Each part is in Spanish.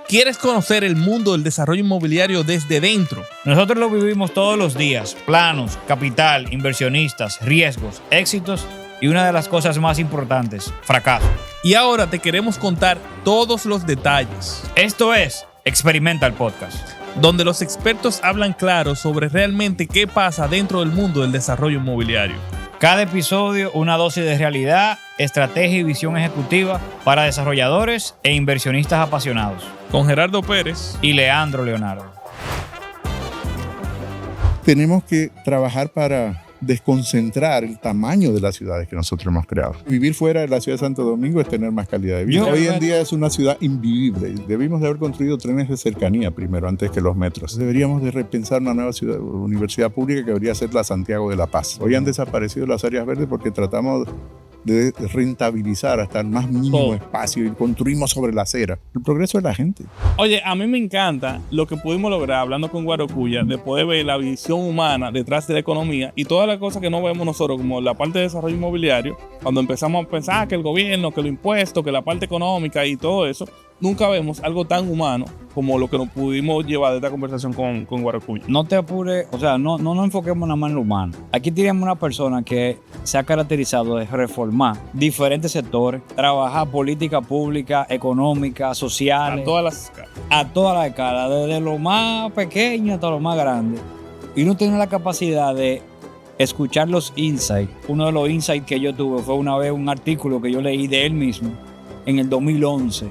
¿Quieres conocer el mundo del desarrollo inmobiliario desde dentro? Nosotros lo vivimos todos los días. Planos, capital, inversionistas, riesgos, éxitos y una de las cosas más importantes, fracaso. Y ahora te queremos contar todos los detalles. Esto es Experimenta el Podcast, donde los expertos hablan claro sobre realmente qué pasa dentro del mundo del desarrollo inmobiliario. Cada episodio una dosis de realidad, estrategia y visión ejecutiva para desarrolladores e inversionistas apasionados. Con Gerardo Pérez y Leandro Leonardo. Tenemos que trabajar para desconcentrar el tamaño de las ciudades que nosotros hemos creado. Vivir fuera de la ciudad de Santo Domingo es tener más calidad de vida. Hoy en día es una ciudad invivible. Debimos de haber construido trenes de cercanía primero, antes que los metros. Deberíamos de repensar una nueva ciudad, universidad pública que debería ser la Santiago de la Paz. Hoy han desaparecido las áreas verdes porque tratamos de rentabilizar hasta el más mínimo espacio y construimos sobre la acera. El progreso de la gente. Oye, a mí me encanta lo que pudimos lograr hablando con Guarocuya, de poder ver la visión humana detrás de la economía y todas las cosas que no vemos nosotros, como la parte de desarrollo inmobiliario, cuando empezamos a pensar que el gobierno, que los impuestos, que la parte económica y todo eso, nunca vemos algo tan humano como lo que nos pudimos llevar de esta conversación con Guarocuya. No te apures, o sea, no nos enfoquemos nada más en lo humano. Aquí tenemos una persona que se ha caracterizado de reformar diferentes sectores, trabajar política pública, económica, social. A todas las escalas. A todas las escalas, desde lo más pequeño hasta lo más grande. Y uno tiene la capacidad de escuchar los insights. Uno de los insights que yo tuve fue una vez un artículo que yo leí de él mismo en el 2011,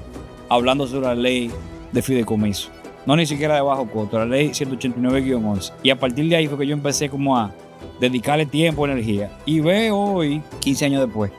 hablando sobre la ley de fideicomiso. No ni siquiera de bajo costo, la ley 189-11. Y a partir de ahí fue que yo empecé como a dedicarle tiempo, energía. Y veo hoy, 15 años después,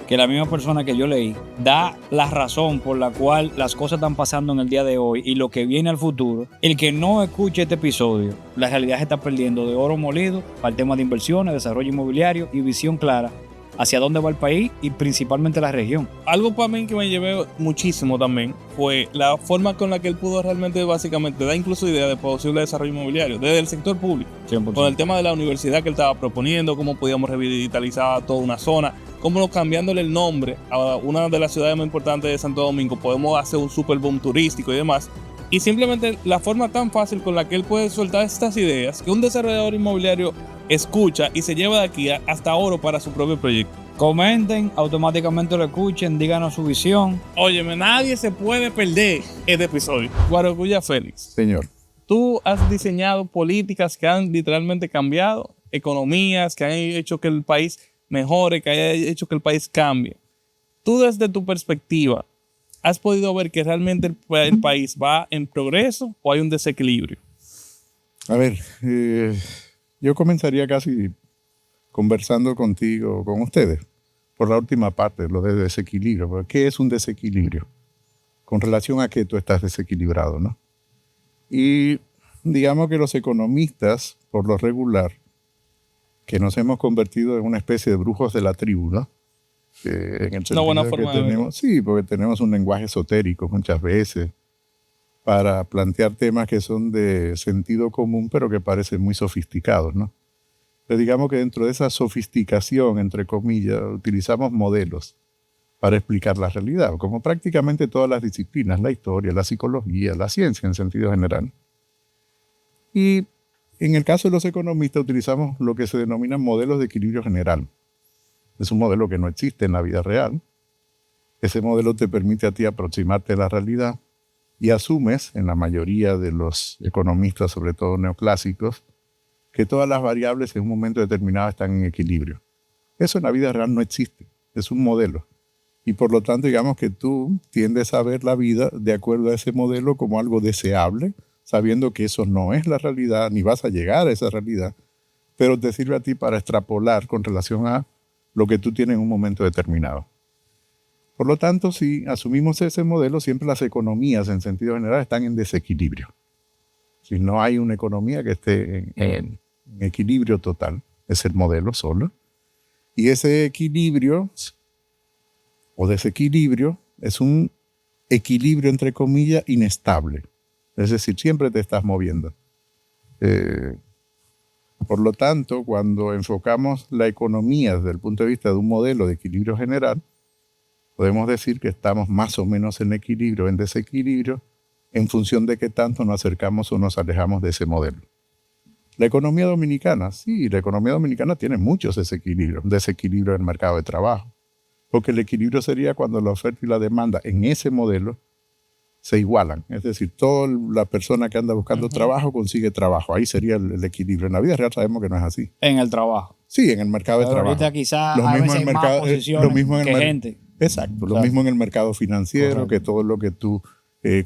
que la misma persona que yo leí da la razón por la cual las cosas están pasando en el día de hoy y lo que viene al futuro. El que no escuche este episodio, la realidad se está perdiendo de oro molido para el tema de inversiones, desarrollo inmobiliario y visión clara hacia dónde va el país y principalmente la región. Algo para mí que me llevé muchísimo también fue la forma con la que él pudo realmente básicamente dar incluso idea de posible desarrollo inmobiliario desde el sector público. 100%. Con el tema de la universidad que él estaba proponiendo, cómo podíamos revitalizar toda una zona, cómo cambiándole el nombre a una de las ciudades más importantes de Santo Domingo podemos hacer un super boom turístico y demás. Y simplemente la forma tan fácil con la que él puede soltar estas ideas que un desarrollador inmobiliario escucha y se lleva de aquí hasta oro para su propio proyecto. Comenten, automáticamente lo escuchen, díganos su visión. Óyeme, nadie se puede perder este episodio. Guarocuya Félix. Señor. Tú has diseñado políticas que han literalmente cambiado, economías que han hecho que el país mejore, que han hecho que el país cambie. Tú desde tu perspectiva, ¿has podido ver que realmente el país va en progreso o hay un desequilibrio? A ver, yo comenzaría casi conversando contigo, con ustedes, por la última parte, lo de desequilibrio. ¿Qué es un desequilibrio? Con relación a qué tú estás desequilibrado, ¿no? Y digamos que los economistas, por lo regular, que nos hemos convertido en una especie de brujos de la tribu, ¿no? En el sentido buena de forma que de verlo. sí, porque tenemos un lenguaje esotérico muchas veces para plantear temas que son de sentido común, pero que parecen muy sofisticados, ¿no? Entonces, digamos que dentro de esa sofisticación, entre comillas, utilizamos modelos para explicar la realidad, como prácticamente todas las disciplinas, la historia, la psicología, la ciencia en sentido general. Y en el caso de los economistas utilizamos lo que se denominan modelos de equilibrio general. Es un modelo que no existe en la vida real. Ese modelo te permite a ti aproximarte a la realidad y asumes, en la mayoría de los economistas, sobre todo neoclásicos, que todas las variables en un momento determinado están en equilibrio. Eso en la vida real no existe, es un modelo. Y por lo tanto, digamos que tú tiendes a ver la vida de acuerdo a ese modelo como algo deseable, sabiendo que eso no es la realidad, ni vas a llegar a esa realidad, pero te sirve a ti para extrapolar con relación a lo que tú tienes en un momento determinado. Por lo tanto, si asumimos ese modelo, siempre las economías en sentido general están en desequilibrio. Si no hay una economía que esté en equilibrio total, es el modelo solo. Y ese equilibrio o desequilibrio es un equilibrio, entre comillas, inestable. Es decir, siempre te estás moviendo. Por lo tanto, cuando enfocamos la economía desde el punto de vista de un modelo de equilibrio general, podemos decir que estamos más o menos en equilibrio, en desequilibrio, en función de qué tanto nos acercamos o nos alejamos de ese modelo. La economía dominicana, sí, la economía dominicana tiene muchos desequilibrios. Desequilibrio en el mercado de trabajo, porque el equilibrio sería cuando la oferta y la demanda en ese modelo se igualan. Es decir, toda la persona que anda buscando trabajo consigue trabajo. Ahí sería el equilibrio. En la vida real sabemos que no es así. En el trabajo. Sí, en el mercado de Pero trabajo. ahorita quizás Lo a mismo veces en el hay más mercado, posiciones lo mismo en que gente. Exacto. Lo Claro. mismo en el mercado financiero, Correcto. que todo lo que tú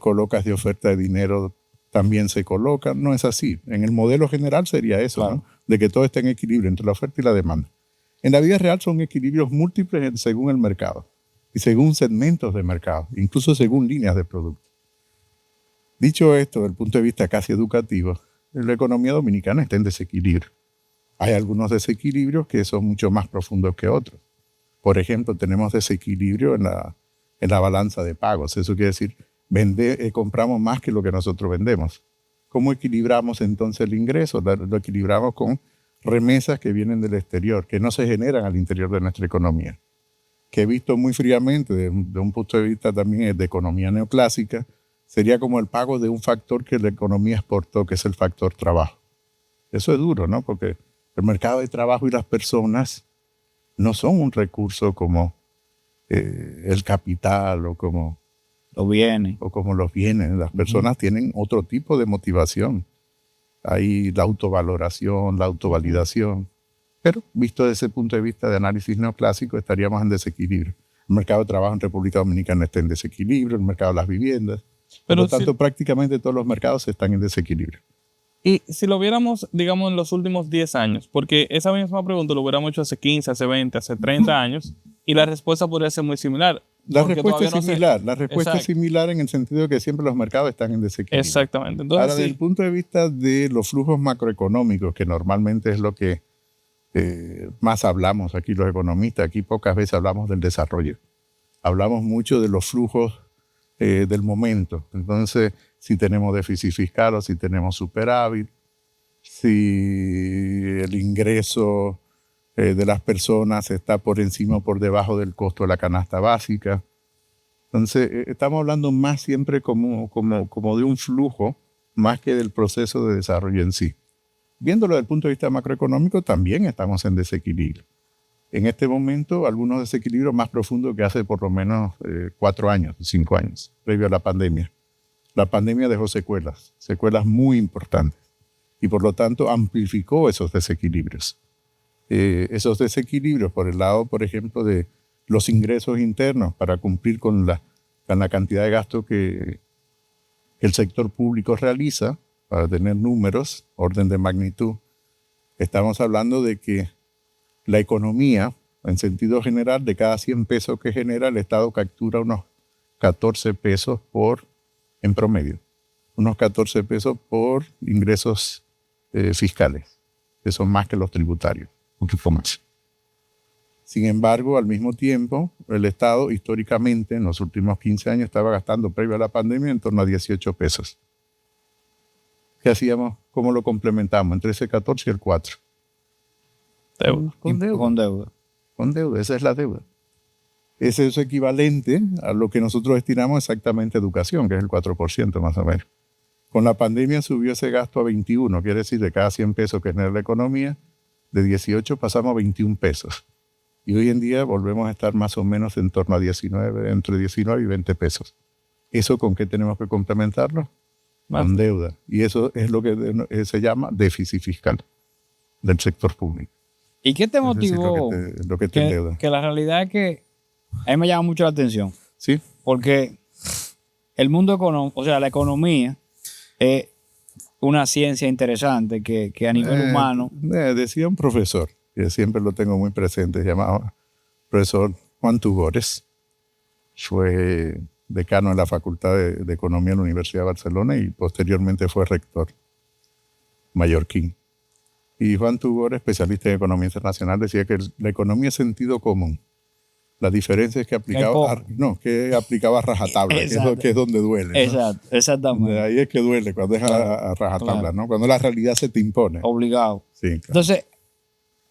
colocas de oferta de dinero también se coloca. No es así. En el modelo general sería eso, Claro. ¿no? De que todo esté en equilibrio entre la oferta y la demanda. En la vida real son equilibrios múltiples según el mercado y según segmentos de mercado, incluso según líneas de producto. Dicho esto, desde el punto de vista casi educativo, la economía dominicana está en desequilibrio. Hay algunos desequilibrios que son mucho más profundos que otros. Por ejemplo, tenemos desequilibrio en la balanza de pagos. Eso quiere decir, compramos más que lo que nosotros vendemos. ¿Cómo equilibramos entonces el ingreso? Lo equilibramos con remesas que vienen del exterior, que no se generan al interior de nuestra economía. Que he visto muy fríamente, de un punto de vista también de economía neoclásica, sería como el pago de un factor que la economía exportó, que es el factor trabajo. Eso es duro, ¿no? Porque el mercado de trabajo y las personas no son un recurso como el capital o como Los bienes. los bienes. Las personas tienen otro tipo de motivación. Hay la autovaloración, la autovalidación. Pero visto desde ese punto de vista de análisis neoclásico, estaríamos en desequilibrio. El mercado de trabajo en República Dominicana está en desequilibrio, el mercado de las viviendas. Por lo tanto, prácticamente todos los mercados están en desequilibrio. Y si lo viéramos, digamos, en los últimos 10 años, porque esa misma pregunta lo hubiéramos hecho hace 15, hace 20, hace 30 años, y la respuesta podría ser muy similar. La porque respuesta es todavía no se- similar. La respuesta es Exacto. similar en el sentido de que siempre los mercados están en desequilibrio. Exactamente. Entonces, Ahora, sí. desde el punto de vista de los flujos macroeconómicos, que normalmente es lo que más hablamos aquí los economistas, aquí pocas veces hablamos del desarrollo. Hablamos mucho de los flujos del momento. Entonces, si tenemos déficit fiscal o si tenemos superávit, si el ingreso de las personas está por encima o por debajo del costo de la canasta básica. Entonces, estamos hablando más siempre como de un flujo, más que del proceso de desarrollo en sí. Viéndolo desde el punto de vista macroeconómico, también estamos en desequilibrio. En este momento, algunos desequilibrios más profundos que hace por lo menos 4 años, 5 años, previo a la pandemia. La pandemia dejó secuelas muy importantes, y por lo tanto amplificó esos desequilibrios. Esos desequilibrios por el lado, por ejemplo, de los ingresos internos para cumplir con la cantidad de gasto que el sector público realiza, para tener números, orden de magnitud. Estamos hablando de que la economía, en sentido general, de cada 100 pesos que genera, el Estado captura unos 14 pesos en promedio. Unos 14 pesos por ingresos fiscales, que son más que los tributarios, un poquito más. Sin embargo, al mismo tiempo, el Estado históricamente en los últimos 15 años estaba gastando, previo a la pandemia, en torno a 18 pesos. ¿Qué hacíamos? ¿Cómo lo complementamos? Entre ese 14 y el 4. Deuda. Con deuda. Con deuda, esa es la deuda. Ese es equivalente a lo que nosotros destinamos exactamente a educación, que es el 4% más o menos. Con la pandemia subió ese gasto a 21, quiere decir de cada 100 pesos que genera la economía, de 18 pasamos a 21 pesos. Y hoy en día volvemos a estar más o menos en torno a 19, entre 19 y 20 pesos. ¿Eso con qué tenemos que complementarlo? Con deuda. Y eso es lo que se llama déficit fiscal del sector público. ¿Y qué te Es decir, motivó? lo que te endeuda. Que la realidad es que a mí me llama mucho la atención. ¿Sí? Porque el mundo económico, o sea, la economía es una ciencia interesante que a nivel humano. Decía un profesor, que siempre lo tengo muy presente, se llamaba profesor Juan Tugores. Fue decano de la Facultad de Economía de la Universidad de Barcelona y posteriormente fue rector mallorquín. Y Juan Tugores, especialista en economía internacional, decía que la economía es sentido común. La diferencia es que que aplicaba a rajatabla, que es donde duele, ¿no? Exacto, exactamente. Ahí es que duele, cuando es a rajatabla, Claro. ¿no? Cuando la realidad se te impone. Obligado. Sí, claro. Entonces,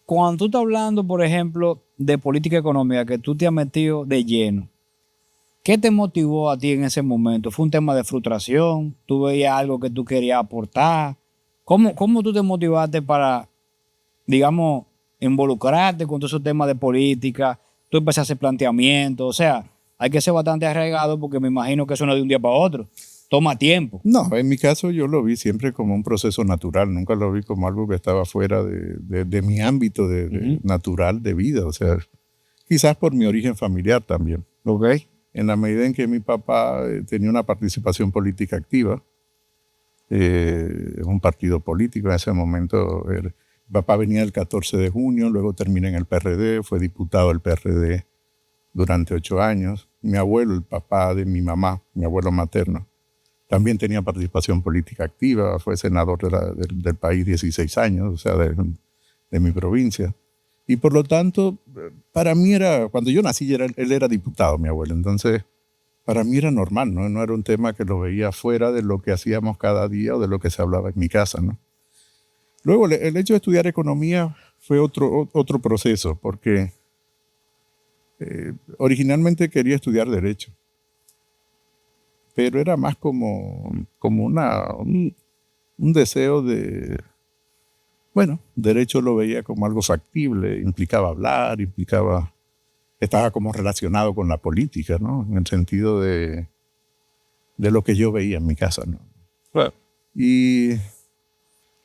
cuando tú estás hablando, por ejemplo, de política económica, que tú te has metido de lleno, ¿Qué te motivó a ti en ese momento? ¿Fue un tema de frustración? ¿Tú veías algo que tú querías aportar? ¿Cómo tú te motivaste para, digamos, involucrarte con todos esos temas de política? Tú empezaste a hacer planteamientos. O sea, hay que ser bastante arraigado porque me imagino que eso no es de un día para otro. Toma tiempo. No, en mi caso yo lo vi siempre como un proceso natural, nunca lo vi como algo que estaba fuera de mi ámbito natural de vida, o sea, quizás por mi origen familiar también. Ok. En la medida en que mi papá tenía una participación política activa, en un partido político en ese momento, mi papá venía el 14 de junio, luego termina en el PRD, fue diputado del PRD durante 8 años. Mi abuelo, el papá de mi mamá, mi abuelo materno, también tenía participación política activa, fue senador del país 16 años, o sea, de mi provincia. Y por lo tanto, para mí era, cuando yo nací, él era diputado, mi abuelo. Entonces, para mí era normal, ¿no? No era un tema que lo veía fuera de lo que hacíamos cada día o de lo que se hablaba en mi casa, ¿no? Luego, el hecho de estudiar economía fue otro proceso, porque originalmente quería estudiar Derecho. Pero era más como un deseo de... Bueno, Derecho lo veía como algo factible, implicaba hablar, estaba como relacionado con la política, ¿no? En el sentido de lo que yo veía en mi casa, ¿no? Claro. Y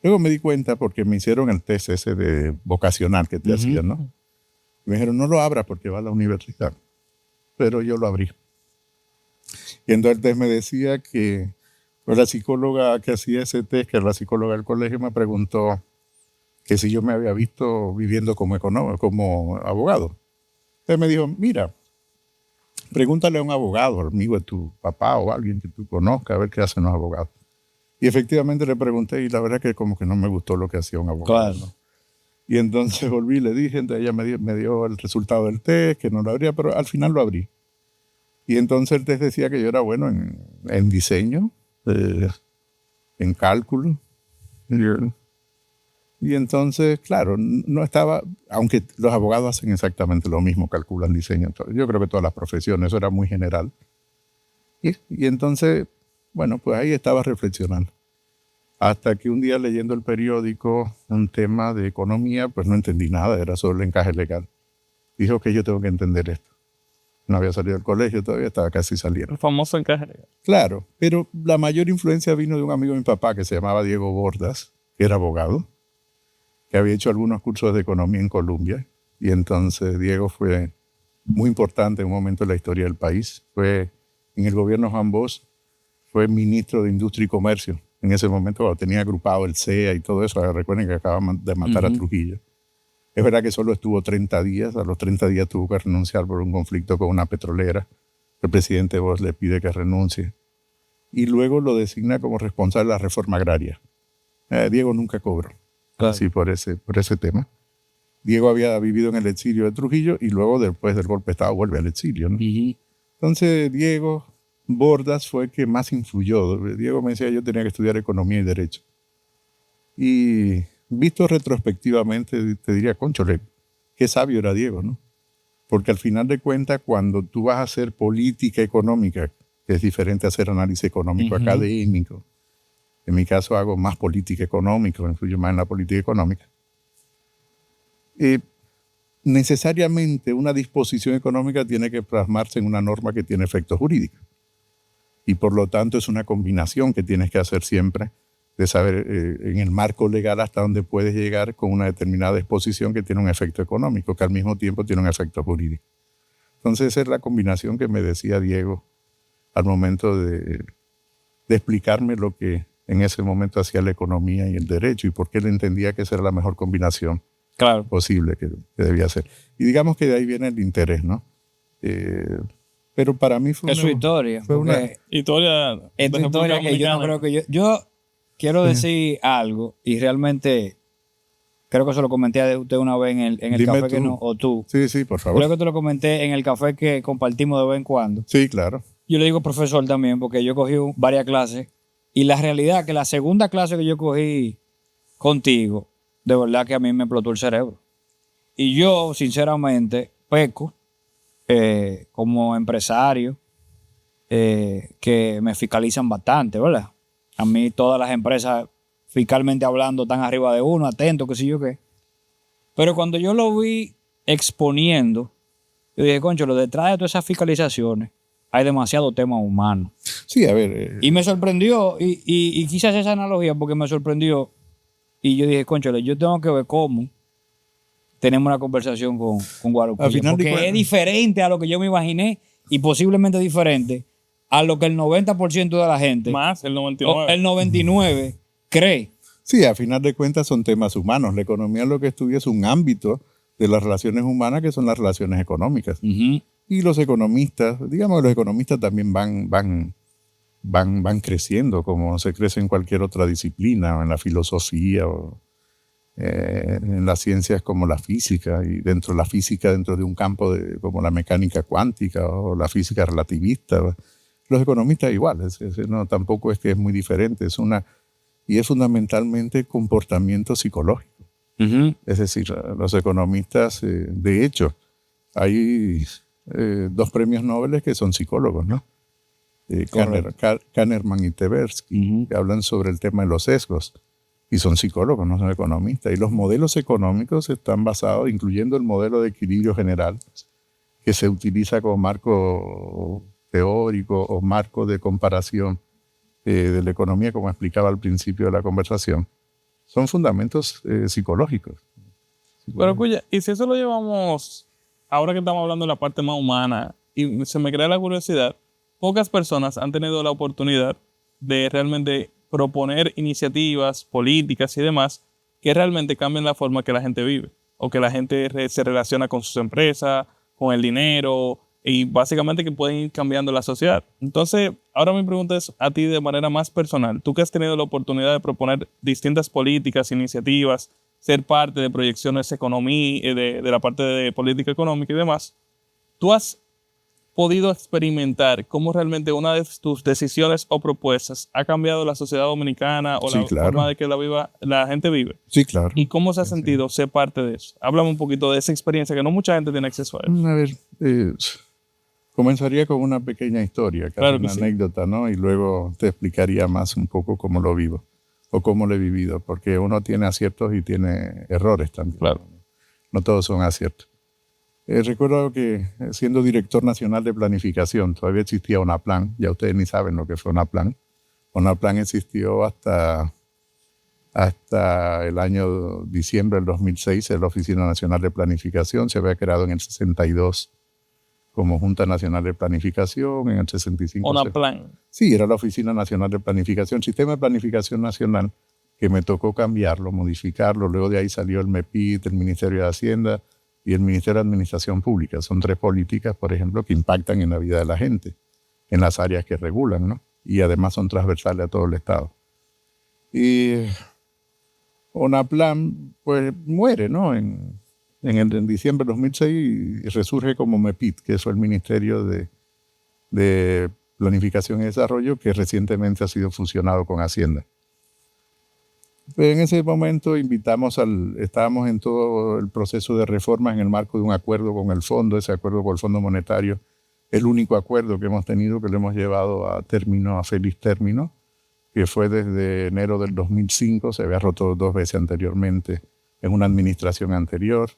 luego me di cuenta porque me hicieron el test ese de vocacional que te hacían, ¿no? Y me dijeron, no lo abras porque va a la universidad. Pero yo lo abrí. Y entonces el test me decía que pues, la psicóloga que hacía ese test, que era la psicóloga del colegio, me preguntó que si yo me había visto viviendo como abogado. Entonces me dijo, mira, pregúntale a un abogado, amigo de tu papá o alguien que tú conozcas, a ver qué hacen los abogados. Y efectivamente le pregunté y la verdad que como que no me gustó lo que hacía un abogado. Claro. ¿No? Y entonces volví y le dije, entonces ella me dio el resultado del test, que no lo abría, pero al final lo abrí. Y entonces el test decía que yo era bueno en diseño, en cálculo. Y entonces, claro, no estaba, aunque los abogados hacen exactamente lo mismo, calculan diseño. Yo creo que todas las profesiones, eso era muy general. Y entonces, bueno, pues ahí estaba reflexionando. Hasta que un día leyendo el periódico, un tema de economía, pues no entendí nada, era solo el encaje legal. Dijo que yo tengo que entender esto. No había salido del colegio todavía, estaba casi saliendo. El famoso encaje legal. Claro, pero la mayor influencia vino de un amigo de mi papá que se llamaba Diego Bordas, que era abogado, que había hecho algunos cursos de economía en Colombia. Y entonces Diego fue muy importante en un momento de la historia del país. Fue en el gobierno Juan Bosch, fue ministro de Industria y Comercio. En ese momento cuando tenía agrupado el CEA y todo eso. Recuerden que acababan de matar a Trujillo. Es verdad que solo estuvo 30 días. A los 30 días tuvo que renunciar por un conflicto con una petrolera. El presidente Bosch le pide que renuncie. Y luego lo designa como responsable de la reforma agraria. Diego nunca cobró. Claro. Sí, por ese tema. Diego había vivido en el exilio de Trujillo y luego, después del golpe de Estado, vuelve al exilio, ¿no? Entonces, Diego Bordas fue el que más influyó. Diego me decía, yo tenía que estudiar economía y derecho. Y visto retrospectivamente, te diría, cónchole, qué sabio era Diego, ¿no? Porque al final de cuentas, cuando tú vas a hacer política económica, que es diferente a hacer análisis económico académico, en mi caso hago más política económica, influyo más en la política económica. Necesariamente una disposición económica tiene que plasmarse en una norma que tiene efectos jurídicos. Y por lo tanto es una combinación que tienes que hacer siempre de saber en el marco legal hasta dónde puedes llegar con una determinada disposición que tiene un efecto económico, que al mismo tiempo tiene un efecto jurídico. Entonces esa es la combinación que me decía Diego al momento de explicarme lo que en ese momento hacía la economía y el derecho y por qué él entendía que esa era la mejor combinación posible que debía hacer. Y digamos que de ahí viene el interés, ¿no? Pero para mí fue es su historia. Fue una historia. Es tu historia que yo no creo que yo quiero decir algo y realmente creo que se lo comenté a usted una vez en el café que no, o tú. Sí, por favor. Creo que te lo comenté en el café que compartimos de vez en cuando. Sí, claro. Yo le digo profesor también porque yo cogí varias clases y la realidad es que la segunda clase que yo cogí contigo, de verdad que a mí me explotó el cerebro. Y yo, sinceramente, peco como empresario que me fiscalizan bastante, ¿verdad? A mí todas las empresas, fiscalmente hablando, están arriba de uno, atentos, qué sé yo qué. Pero cuando yo lo vi exponiendo, yo dije, concho, lo detrás de todas esas fiscalizaciones hay demasiado tema humano. Sí, a ver. Y me sorprendió, y quise hacer esa analogía porque me sorprendió. Y yo dije, concho, yo tengo que ver cómo tenemos una conversación con Guarocuya. Porque es diferente a lo que yo me imaginé y posiblemente diferente a lo que el 90% de la gente, más el 99%, el 99% cree. Sí, a final de cuentas son temas humanos. La economía lo que estudia es un ámbito de las relaciones humanas que son las relaciones económicas. Uh-huh. Y los economistas, digamos, los economistas también van creciendo como se crece en cualquier otra disciplina, o en la filosofía, o en las ciencias como la física, y dentro de la física, dentro de un campo como la mecánica cuántica o la física relativista. Los economistas igual, no, tampoco es que es muy diferente, y es fundamentalmente comportamiento psicológico. Uh-huh. Es decir, los economistas, de hecho, hay 2 premios Nobel que son psicólogos, ¿no? Kahneman y Tversky, Uh-huh. que hablan sobre el tema de los sesgos, y son psicólogos, no son economistas. Y los modelos económicos están basados, incluyendo el modelo de equilibrio general, que se utiliza como marco teórico o marco de comparación de la economía, como explicaba al principio de la conversación. Son fundamentos psicológicos. Pero Cuya, y si eso lo llevamos, ahora que estamos hablando de la parte más humana, y se me crea la curiosidad, pocas personas han tenido la oportunidad de realmente proponer iniciativas políticas y demás que realmente cambien la forma que la gente vive o que la gente se relaciona con sus empresas, con el dinero y básicamente que pueden ir cambiando la sociedad. Entonces, ahora mi pregunta es a ti de manera más personal. Tú que has tenido la oportunidad de proponer distintas políticas, iniciativas, ser parte de proyecciones de la parte de política económica y demás, ¿tú has podido experimentar cómo realmente una de tus decisiones o propuestas ha cambiado la sociedad dominicana o Sí, la claro. forma de que la gente vive? Sí, claro. ¿Y cómo se ha Sí. sentido ser parte de eso? Háblame un poquito de esa experiencia que no mucha gente tiene acceso a eso. A ver, comenzaría con una pequeña historia, Claro que una sí. anécdota, ¿no? Y luego te explicaría más un poco cómo lo vivo o cómo lo he vivido, porque uno tiene aciertos y tiene errores también. Claro. No todos son aciertos. Recuerdo que siendo director nacional de planificación, todavía existía UNAPLAN, ya ustedes ni saben lo que fue UNAPLAN. UNAPLAN existió hasta el año diciembre del 2006, en la Oficina Nacional de Planificación. Se había creado en el 62 como Junta Nacional de Planificación, en el 65. UNAPLAN. Sí, era la Oficina Nacional de Planificación, Sistema de Planificación Nacional, que me tocó cambiarlo, modificarlo. Luego de ahí salió el MEPIT, el Ministerio de Hacienda y el Ministerio de Administración Pública. Son 3 políticas, por ejemplo, que impactan en la vida de la gente, en las áreas que regulan, ¿no? Y además son transversales a todo el Estado. Y UNAPLAN, pues, muere, ¿no? En diciembre de 2006 y resurge como MEPIT, que es el Ministerio de Planificación y Desarrollo, que recientemente ha sido fusionado con Hacienda. Pero en ese momento estábamos en todo el proceso de reformas en el marco de un acuerdo con el fondo, ese acuerdo con el Fondo Monetario, el único acuerdo que hemos tenido, que lo hemos llevado a feliz término, que fue desde enero del 2005, se había roto 2 veces anteriormente en una administración anterior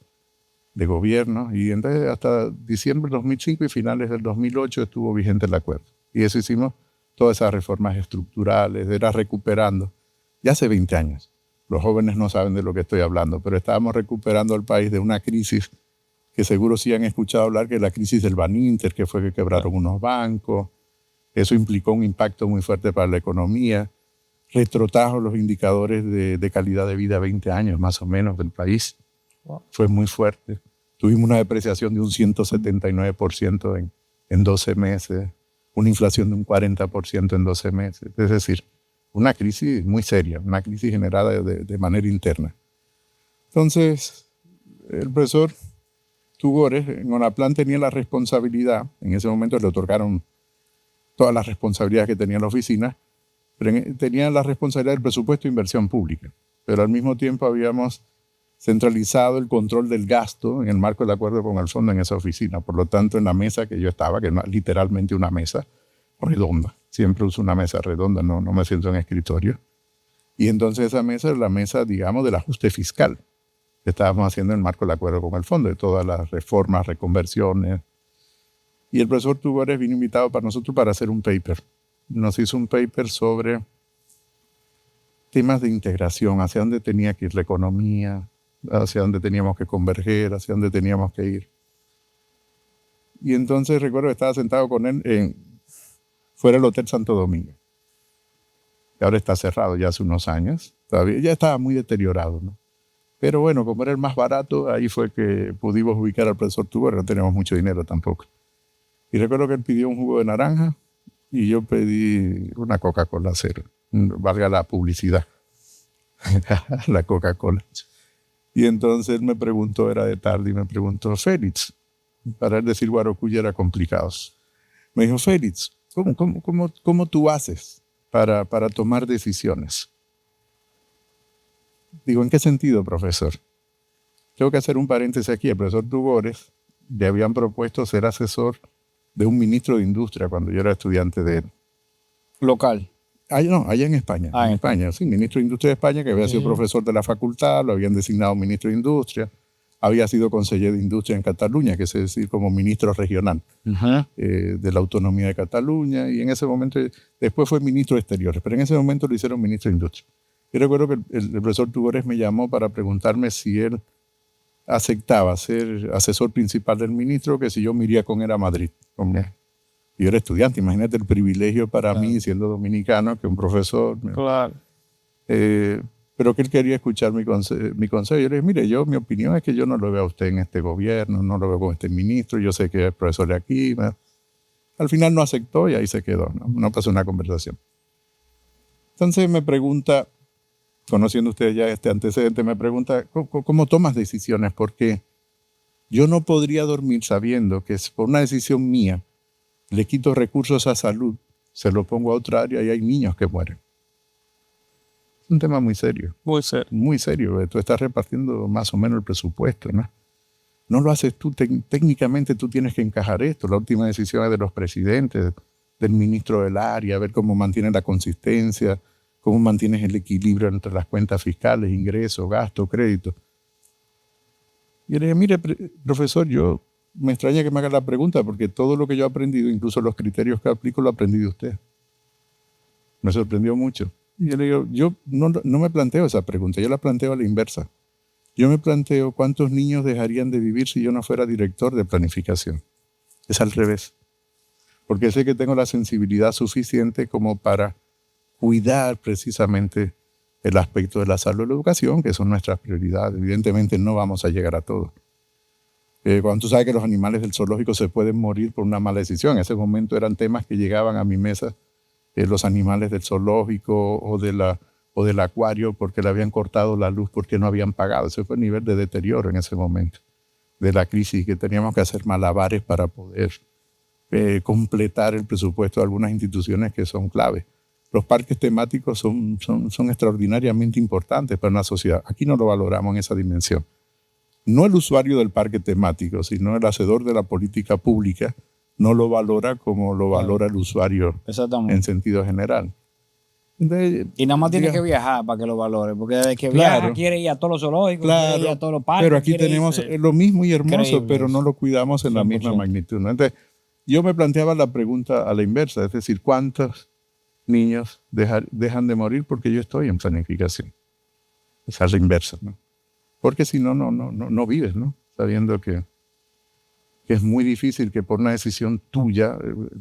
de gobierno, y entonces hasta diciembre del 2005 y finales del 2008 estuvo vigente el acuerdo. Y eso hicimos todas esas reformas estructurales, era recuperando. Ya hace 20 años. Los jóvenes no saben de lo que estoy hablando, pero estábamos recuperando al país de una crisis que seguro sí han escuchado hablar, que es la crisis del Baninter, que fue que quebraron unos bancos. Eso implicó un impacto muy fuerte para la economía. Retrotrajo los indicadores de calidad de vida 20 años más o menos del país. Wow. Fue muy fuerte. Tuvimos una depreciación de un 179% en 12 meses, una inflación de un 40% en 12 meses. Es decir, una crisis muy seria, una crisis generada de manera interna. Entonces, el profesor Tugores en UNAPLAN tenía la responsabilidad, en ese momento le otorgaron todas las responsabilidades que tenía la oficina, pero tenía la responsabilidad del presupuesto de inversión pública, pero al mismo tiempo habíamos centralizado el control del gasto en el marco del acuerdo con el fondo en esa oficina. Por lo tanto, en la mesa que yo estaba, que no, literalmente una mesa, redonda. Siempre uso una mesa redonda, no me siento en escritorio. Y entonces esa mesa es la mesa, digamos, del ajuste fiscal que estábamos haciendo en el marco del acuerdo con el fondo, de todas las reformas, reconversiones. Y el profesor Tugores vino invitado para nosotros para hacer un paper. Nos hizo un paper sobre temas de integración, hacia dónde tenía que ir la economía, hacia dónde teníamos que converger, hacia dónde teníamos que ir. Y entonces recuerdo que estaba sentado con él fuera del Hotel Santo Domingo, que ahora está cerrado ya hace unos años. Todavía ya estaba muy deteriorado, ¿no? Pero bueno, como era el más barato, ahí fue que pudimos ubicar al profesor Tugores, no teníamos mucho dinero tampoco. Y recuerdo que él pidió un jugo de naranja y yo pedí una Coca-Cola cero, valga la publicidad, la Coca-Cola. Y entonces él me preguntó, era de tarde, y me preguntó, Félix, para él decir Guarocuya era complicado. Me dijo, Félix, ¿cómo tú haces para tomar decisiones? Digo, ¿en qué sentido, profesor? Tengo que hacer un paréntesis aquí. El profesor Tugores le habían propuesto ser asesor de un ministro de Industria cuando yo era estudiante de él. Local. Allá en España. En España, sí, ministro de Industria de España, que había sido profesor de la facultad, lo habían designado ministro de Industria, había sido conseller de Industria en Cataluña, que es decir, como ministro regional de la autonomía de Cataluña, y en ese momento, después fue ministro de Exteriores, pero en ese momento lo hicieron ministro de Industria. Yo recuerdo que el profesor Tugores me llamó para preguntarme si él aceptaba ser asesor principal del ministro, que si yo me iría con él a Madrid. Yo era estudiante, imagínate el privilegio para mí, siendo dominicano, que un profesor. Claro. Pero que él quería escuchar mi consejo. Yo le dije, mire, mi opinión es que yo no lo veo a usted en este gobierno, no lo veo con este ministro, yo sé que es profesor de aquí. Al final no aceptó y ahí se quedó, no pasó una conversación. Entonces me pregunta, conociendo usted ya este antecedente, me pregunta, ¿cómo tomas decisiones? Porque yo no podría dormir sabiendo que por una decisión mía le quito recursos a salud, se lo pongo a otra área y hay niños que mueren. Es un tema muy serio. Muy serio. Muy serio. Tú estás repartiendo más o menos el presupuesto, ¿no? No lo haces tú. Técnicamente tú tienes que encajar esto. La última decisión es de los presidentes, del ministro del área, ver cómo mantienen la consistencia, cómo mantienes el equilibrio entre las cuentas fiscales, ingresos, gastos, créditos. Y le dije, mire, profesor, yo me extraña que me haga la pregunta porque todo lo que yo he aprendido, incluso los criterios que aplico, lo aprendí de usted. Me sorprendió mucho. Y yo le digo, yo no me planteo esa pregunta, yo la planteo a la inversa. Yo me planteo cuántos niños dejarían de vivir si yo no fuera director de planificación. Es al revés. Porque sé que tengo la sensibilidad suficiente como para cuidar precisamente el aspecto de la salud y la educación, que son nuestras prioridades. Evidentemente no vamos a llegar a todo. Cuando tú sabes que los animales del zoológico se pueden morir por una mala decisión, en ese momento eran temas que llegaban a mi mesa, los animales del zoológico o del acuario porque le habían cortado la luz porque no habían pagado. Ese fue el nivel de deterioro en ese momento de la crisis, que teníamos que hacer malabares para poder completar el presupuesto de algunas instituciones que son claves. Los parques temáticos son extraordinariamente importantes para una sociedad. Aquí no lo valoramos en esa dimensión. No el usuario del parque temático, sino el hacedor de la política pública no lo valora como lo valora el usuario en sentido general. Entonces, y nada más tiene que viajar para que lo valore, porque desde que viaja quiere ir a todos los zoológicos, quiere ir a todos los parques. Pero aquí tenemos lo mismo y hermoso, increíble, pero no lo cuidamos en 100%. La misma magnitud, ¿no? Entonces, yo me planteaba la pregunta a la inversa, es decir, ¿cuántos niños dejan de morir porque yo estoy en planificación? Esa es la inversa, ¿no? Porque si no vives, ¿no? Sabiendo que es muy difícil que por una decisión tuya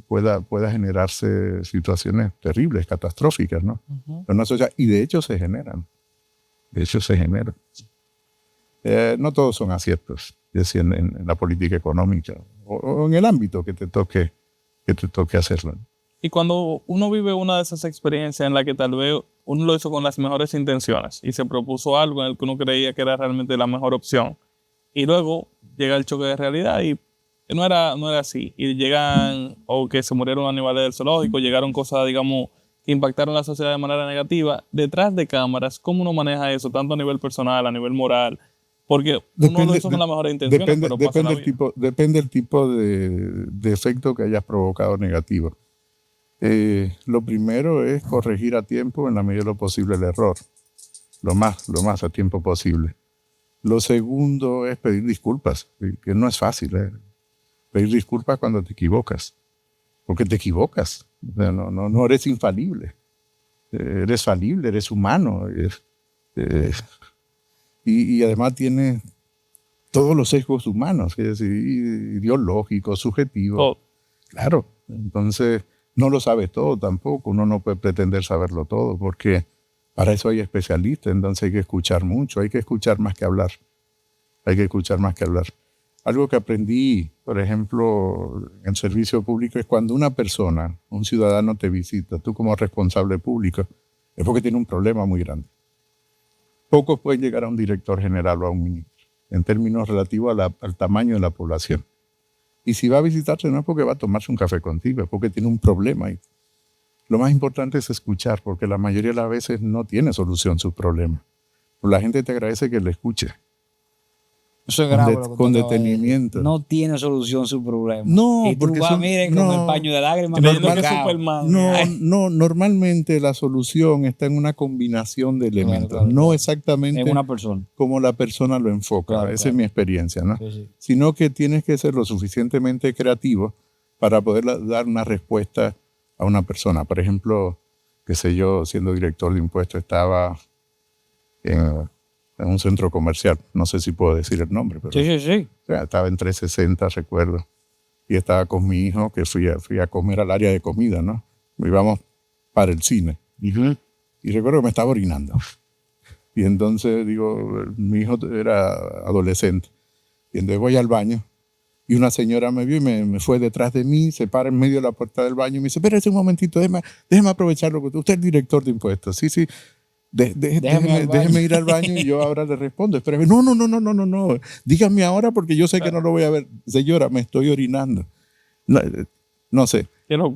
pueda generarse situaciones terribles, catastróficas, ¿no? En una sociedad, y de hecho se generan. No todos son aciertos, es decir, en la política económica o en el ámbito que te toque hacerlo, ¿no? Y cuando uno vive una de esas experiencias en la que tal vez uno lo hizo con las mejores intenciones y se propuso algo en el que uno creía que era realmente la mejor opción, y luego llega el choque de realidad y no era así, y llegan, o que se murieron animales del zoológico, llegaron cosas, digamos, que impactaron la sociedad de manera negativa, detrás de cámaras, ¿cómo uno maneja eso, tanto a nivel personal, a nivel moral? Porque uno lo hizo con la mejor intención, pero depende del tipo de efecto que hayas provocado negativo. Lo primero es corregir a tiempo, en la medida de lo posible, el error. Lo más a tiempo posible. Lo segundo es pedir disculpas, que no es fácil. Pedir disculpas cuando te equivocas. Porque te equivocas. O sea, no eres infalible. Eres falible, eres humano. Y además tienes todos los sesgos humanos, es decir, ideológicos, subjetivos. Oh. Claro. Entonces, no lo sabes todo tampoco. Uno no puede pretender saberlo todo, porque para eso hay especialistas. Entonces hay que escuchar mucho, hay que escuchar más que hablar. Hay que escuchar más que hablar. Algo que aprendí, por ejemplo, en servicio público, es cuando una persona, un ciudadano te visita, tú como responsable público, es porque tiene un problema muy grande. Pocos pueden llegar a un director general o a un ministro, en términos relativos al tamaño de la población. Y si va a visitarte no es porque va a tomarse un café contigo, es porque tiene un problema. Y lo más importante es escuchar, porque la mayoría de las veces no tiene solución su problema. La gente te agradece que le escuche. Eso es grave. Con detenimiento. No tiene solución su problema. No, y tú porque vas, miren, con el paño de lágrimas. Normalmente la solución está en una combinación de elementos. No exactamente en una persona, como la persona lo enfoca. Esa es mi experiencia, ¿no? Sí. Sino que tienes que ser lo suficientemente creativo para poder dar una respuesta a una persona. Por ejemplo, qué sé yo, siendo director de impuestos, estaba en un centro comercial, no sé si puedo decir el nombre, pero sí. O sea, estaba en 360, recuerdo, y estaba con mi hijo, que fui a comer al área de comida, ¿no? Íbamos para el cine, y recuerdo que me estaba orinando, y entonces digo, mi hijo era adolescente, y entonces voy al baño, y una señora me vio y me fue detrás de mí, se para en medio de la puerta del baño y me dice, espérese un momentito, déjeme aprovecharlo, usted es el director de impuestos, sí, déjeme ir al baño y yo ahora le respondo. Espérame. No. Dígame ahora porque yo sé que no lo voy a ver. Señora, me estoy orinando. No sé.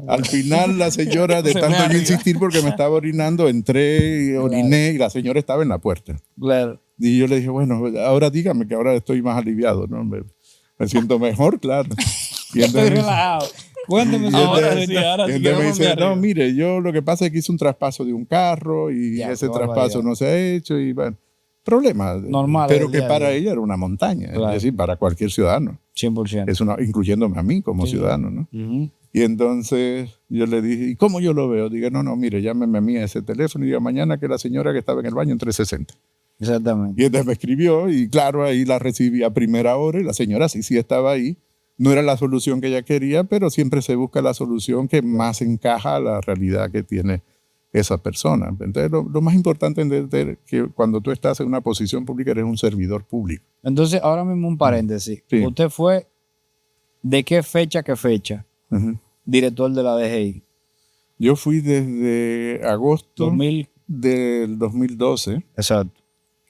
Al final la señora, de tanto yo insistir porque me estaba orinando, entré y oriné y la señora estaba en la puerta. Claro. Y yo le dije, bueno, ahora dígame que ahora estoy más aliviado, ¿no? Me siento mejor, claro. Y estoy relajado. Cuéntame ahora me dice, no, mire, yo lo que pasa es que hice un traspaso de un carro y ese traspaso no se ha hecho y bueno, problema normal, pero que para ella era una montaña, es decir, para cualquier ciudadano. 100%. Incluyéndome a mí como ciudadano, ¿no? Y entonces yo le dije, ¿y cómo yo lo veo? Digo, no, mire, llámeme a mí a ese teléfono y diga mañana que la señora que estaba en el baño en 360. Exactamente. Y entonces me escribió y claro, ahí la recibí a primera hora y la señora sí estaba ahí. No era la solución que ella quería, pero siempre se busca la solución que más encaja a la realidad que tiene esa persona. Entonces, lo más importante es entender que cuando tú estás en una posición pública eres un servidor público. Entonces, ahora mismo un paréntesis. Sí. ¿Usted fue de qué fecha a qué fecha director de la DGI? Yo fui desde agosto del 2012 Exacto.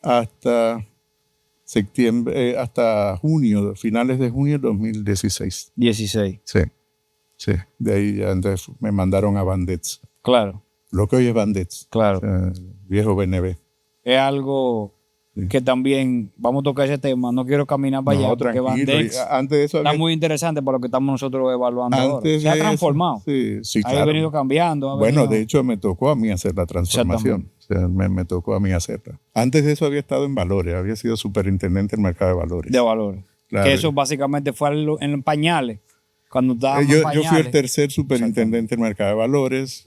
hasta septiembre, hasta junio, finales de junio de 2016. 16. Sí. De ahí ya entonces me mandaron a Bandets. Claro. Lo que hoy es Bandets. Claro. Viejo BNB. Es algo que también, vamos a tocar ese tema, no quiero caminar para allá porque Bandets antes de eso está muy interesante para lo que estamos nosotros evaluando ahora. Se ha transformado. Sí, claro. Ha venido cambiando. De hecho me tocó a mí hacer la transformación. O sea, me tocó a mí hacerla. Antes de eso había estado en Valores, había sido superintendente del mercado de valores. De valores. Claro. Que eso básicamente fue en pañales. Cuando estábamos en pañales. Yo fui el tercer superintendente del mercado de valores.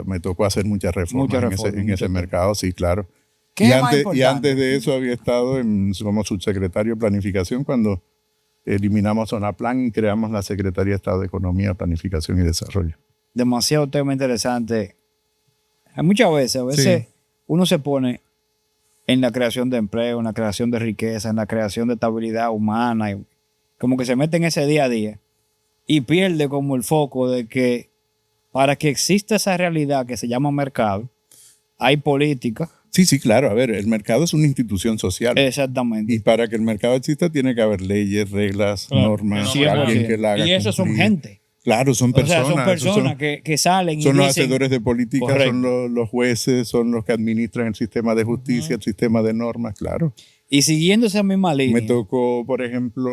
Me tocó hacer muchas reformas en ese mercado, sí, claro. Y antes de eso había estado como subsecretario de Planificación cuando eliminamos Zonaplan y creamos la Secretaría de Estado de Economía, Planificación y Desarrollo. Demasiado tema interesante. Muchas veces uno se pone en la creación de empleo, en la creación de riqueza, en la creación de estabilidad humana, y como que se mete en ese día a día y pierde como el foco de que para que exista esa realidad que se llama mercado, hay política. Sí, claro. A ver, el mercado es una institución social. Exactamente. Y para que el mercado exista tiene que haber leyes, reglas, normas, alguien que la haga y eso cumplir. son gente. Claro, son personas. O sea, son personas que salen y son los dicen, hacedores de política, correcto. son los jueces, son los que administran el sistema de justicia, el sistema de normas, claro. Y siguiendo esa misma línea. Me tocó, por ejemplo,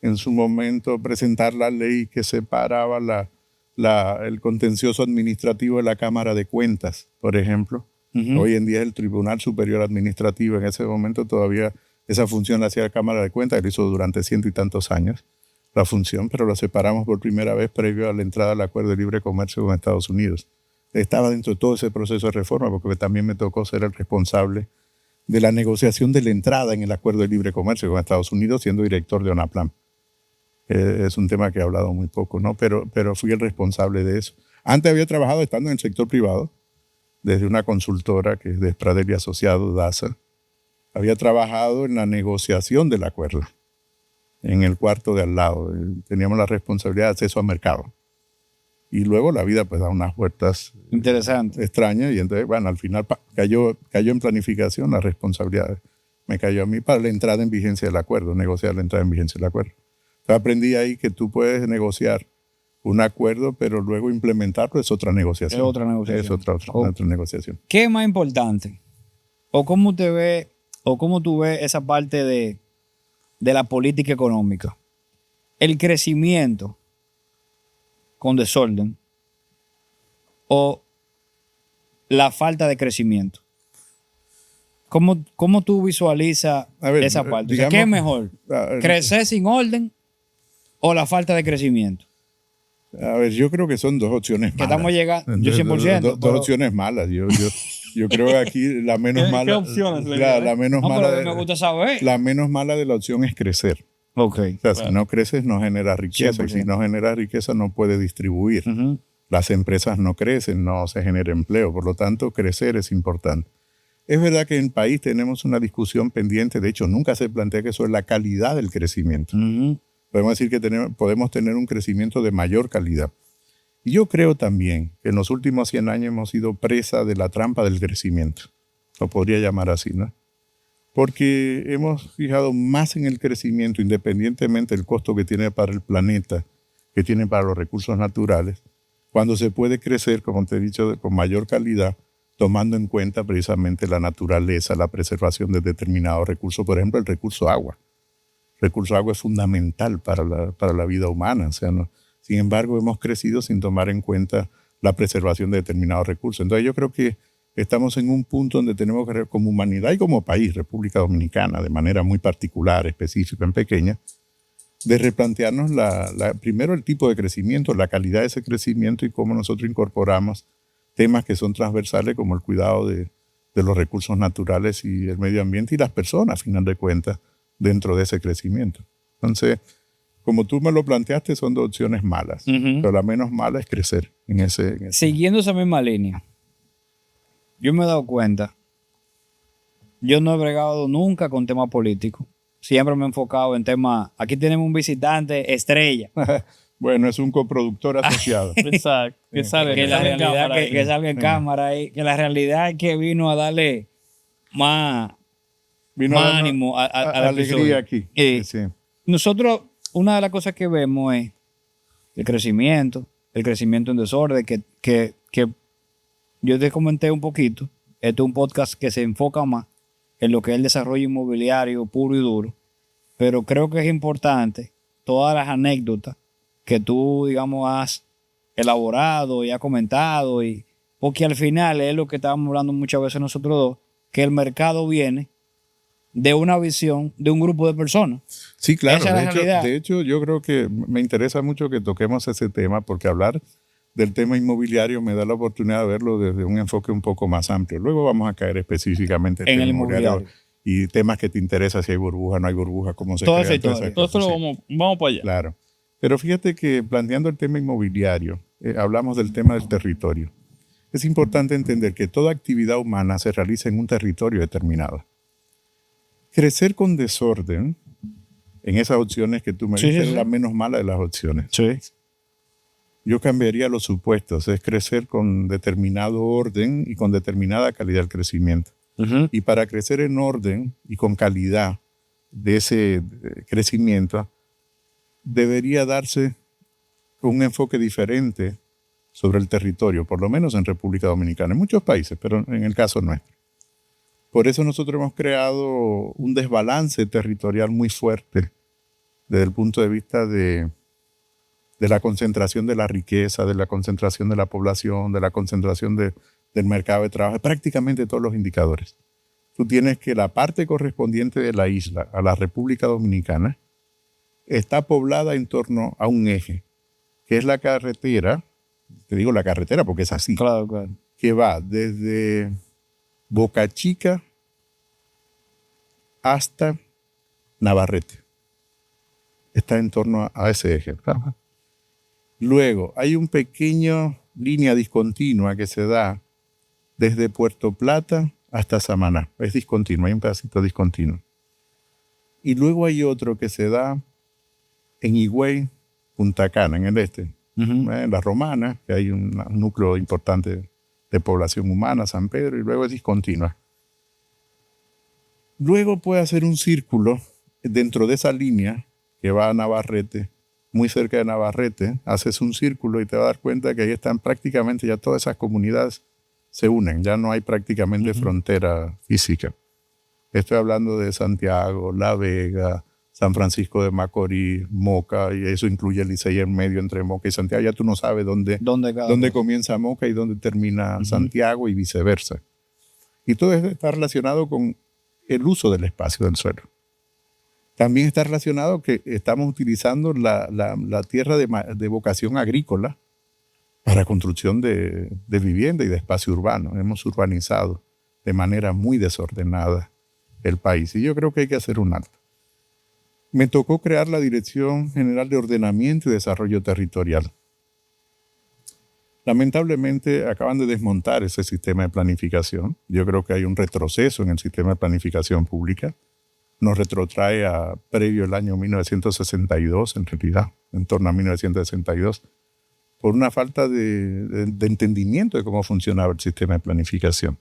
en su momento presentar la ley que separaba el contencioso administrativo de la Cámara de Cuentas, por ejemplo. Hoy en día es el Tribunal Superior Administrativo. En ese momento todavía esa función la hacía la Cámara de Cuentas, lo hizo durante 100 y tantos años la función, pero lo separamos por primera vez previo a la entrada al Acuerdo de Libre Comercio con Estados Unidos. Estaba dentro de todo ese proceso de reforma porque también me tocó ser el responsable de la negociación de la entrada en el Acuerdo de Libre Comercio con Estados Unidos, siendo director de ONAPLAM. Es un tema que he hablado muy poco, ¿no? Pero fui el responsable de eso. Antes había trabajado estando en el sector privado, desde una consultora que es de Pradel y Asociados, DASA. Había trabajado en la negociación del acuerdo, en el cuarto de al lado. Teníamos la responsabilidad de acceso al mercado. Y luego la vida pues da unas vueltas extrañas y entonces, bueno, al final cayó en planificación la responsabilidad. Me cayó a mí para la entrada en vigencia del acuerdo, negociar la entrada en vigencia del acuerdo. Entonces aprendí ahí que tú puedes negociar un acuerdo, pero luego implementarlo es otra negociación. Es otra negociación. Es otra negociación. ¿Qué es más importante? ¿O cómo tú ves esa parte de la política económica? ¿El crecimiento con desorden o la falta de crecimiento? ¿Cómo tú visualizas esa parte? Digamos, ¿qué es mejor? ¿Crecer sin orden o la falta de crecimiento? A ver, yo creo que son dos opciones malas. Que estamos llegando, yo 100%. Dos opciones malas. Yo creo que aquí la menos mala. ¿Qué opciones? La menos mala. Me gusta saber. La menos mala de la opción es crecer. Ok. O sea, si no creces, no genera riqueza. 100%. Y si no genera riqueza, no puede distribuir. Las empresas no crecen, no se genera empleo. Por lo tanto, crecer es importante. Es verdad que en el país tenemos una discusión pendiente. De hecho, nunca se plantea que eso es la calidad del crecimiento. Podemos decir que podemos tener un crecimiento de mayor calidad. Y yo creo también que en los últimos 100 años hemos sido presa de la trampa del crecimiento. Lo podría llamar así, ¿no? Porque hemos fijado más en el crecimiento, independientemente del costo que tiene para el planeta, que tiene para los recursos naturales, cuando se puede crecer, como te he dicho, con mayor calidad, tomando en cuenta precisamente la naturaleza, la preservación de determinados recursos, por ejemplo, el recurso agua. El recurso agua es fundamental para la vida humana. O sea, sin embargo, hemos crecido sin tomar en cuenta la preservación de determinados recursos. Entonces yo creo que estamos en un punto donde tenemos que, como humanidad y como país, República Dominicana, de manera muy particular, específica, en pequeña, de replantearnos primero el tipo de crecimiento, la calidad de ese crecimiento y cómo nosotros incorporamos temas que son transversales como el cuidado de los recursos naturales y el medio ambiente y las personas, a final de cuentas, dentro de ese crecimiento. Entonces, como tú me lo planteaste, son dos opciones malas, pero la menos mala es crecer en ese. Siguiendo esa misma línea, yo me he dado cuenta, yo no he bregado nunca con temas políticos, siempre me he enfocado en temas, aquí tenemos un visitante estrella. Bueno, es un coproductor asociado. Exacto. Que salga en cámara y que la realidad es que vino a darle más ánimo a la alegría aquí. Sí. Nosotros, una de las cosas que vemos es el crecimiento en desorden, que yo te comenté un poquito. Este es un podcast que se enfoca más en lo que es el desarrollo inmobiliario puro y duro, pero creo que es importante todas las anécdotas que tú, digamos, has elaborado y has comentado, porque al final es lo que estábamos hablando muchas veces nosotros dos, que el mercado viene de una visión de un grupo de personas. Sí, claro. Esa es la realidad. De hecho, yo creo que me interesa mucho que toquemos ese tema, porque hablar del tema inmobiliario me da la oportunidad de verlo desde un enfoque un poco más amplio. Luego vamos a caer específicamente en el inmobiliario y temas que te interesan, si hay burbuja, no hay burbuja, cómo se todo crea. Todo eso vamos para allá. Claro. Pero fíjate que planteando el tema inmobiliario, hablamos del tema del territorio. Es importante entender que toda actividad humana se realiza en un territorio determinado. Crecer con desorden, en esas opciones que tú me dices, es la menos mala de las opciones. Sí. Yo cambiaría los supuestos, es crecer con determinado orden y con determinada calidad del crecimiento. Y para crecer en orden y con calidad de ese crecimiento, debería darse un enfoque diferente sobre el territorio, por lo menos en República Dominicana, en muchos países, pero en el caso nuestro. Por eso nosotros hemos creado un desbalance territorial muy fuerte desde el punto de vista de de la concentración de la riqueza, de la concentración de la población, de la concentración del mercado de trabajo, prácticamente todos los indicadores. Tú tienes que la parte correspondiente de la isla a la República Dominicana está poblada en torno a un eje, que es la carretera, te digo la carretera porque es así, Claro, claro. que va desde Boca Chica hasta Navarrete. Está en torno a ese eje. ¿Verdad? Luego hay un pequeño línea discontinua que se da desde Puerto Plata hasta Samaná. Es discontinuo, hay un pedacito discontinuo. Y luego hay otro que se da en Higüey, Punta Cana, en el este. En La Romana, que hay un núcleo importante de población humana, San Pedro, y luego es discontinua. Luego puede hacer un círculo dentro de esa línea que va a Navarrete, muy cerca de Navarrete, haces un círculo y te vas a dar cuenta que ahí están prácticamente ya todas esas comunidades se unen, ya no hay prácticamente frontera física. Estoy hablando de Santiago, La Vega, San Francisco de Macorís, Moca, y eso incluye el Licey en medio entre Moca y Santiago. Ya tú no sabes dónde comienza Moca y dónde termina Santiago y viceversa. Y todo esto está relacionado con el uso del espacio del suelo. También está relacionado que estamos utilizando la tierra de vocación agrícola para construcción de vivienda y de espacio urbano. Hemos urbanizado de manera muy desordenada el país y yo creo que hay que hacer un alto. Me tocó crear la Dirección General de Ordenamiento y Desarrollo Territorial. Lamentablemente acaban de desmontar ese sistema de planificación. Yo creo que hay un retroceso en el sistema de planificación pública. Nos retrotrae a previo el año 1962, en realidad, en torno a 1962, por una falta de entendimiento de cómo funcionaba el sistema de planificación,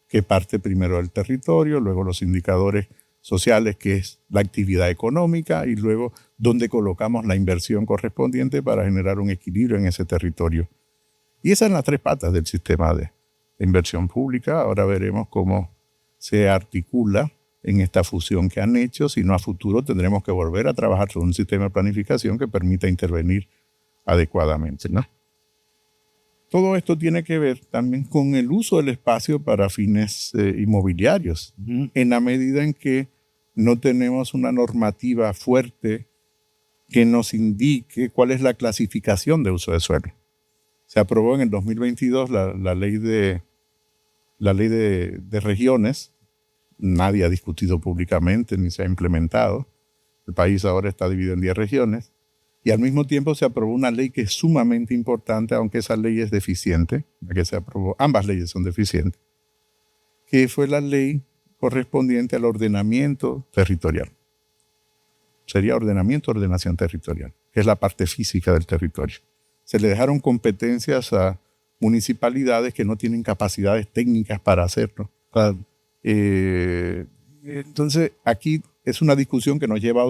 que parte primero del territorio, luego los indicadores sociales, que es la actividad económica, y luego dónde colocamos la inversión correspondiente para generar un equilibrio en ese territorio. Y esas son las tres patas del sistema de inversión pública. Ahora veremos cómo se articula en esta fusión que han hecho, si no a futuro tendremos que volver a trabajar sobre un sistema de planificación que permita intervenir adecuadamente, ¿no? Todo esto tiene que ver también con el uso del espacio para fines inmobiliarios, en la medida en que no tenemos una normativa fuerte que nos indique cuál es la clasificación de uso de suelo. Se aprobó en el 2022 la ley de regiones. Nadie ha discutido públicamente ni se ha implementado. El país ahora está dividido en 10 regiones. Y al mismo tiempo se aprobó una ley que es sumamente importante, aunque esa ley es deficiente, la que se aprobó, ambas leyes son deficientes, que fue la ley correspondiente al ordenamiento territorial. Sería ordenación territorial, que es la parte física del territorio. Se le dejaron competencias a municipalidades que no tienen capacidades técnicas para hacerlo. Entonces, aquí es una discusión que nos lleva a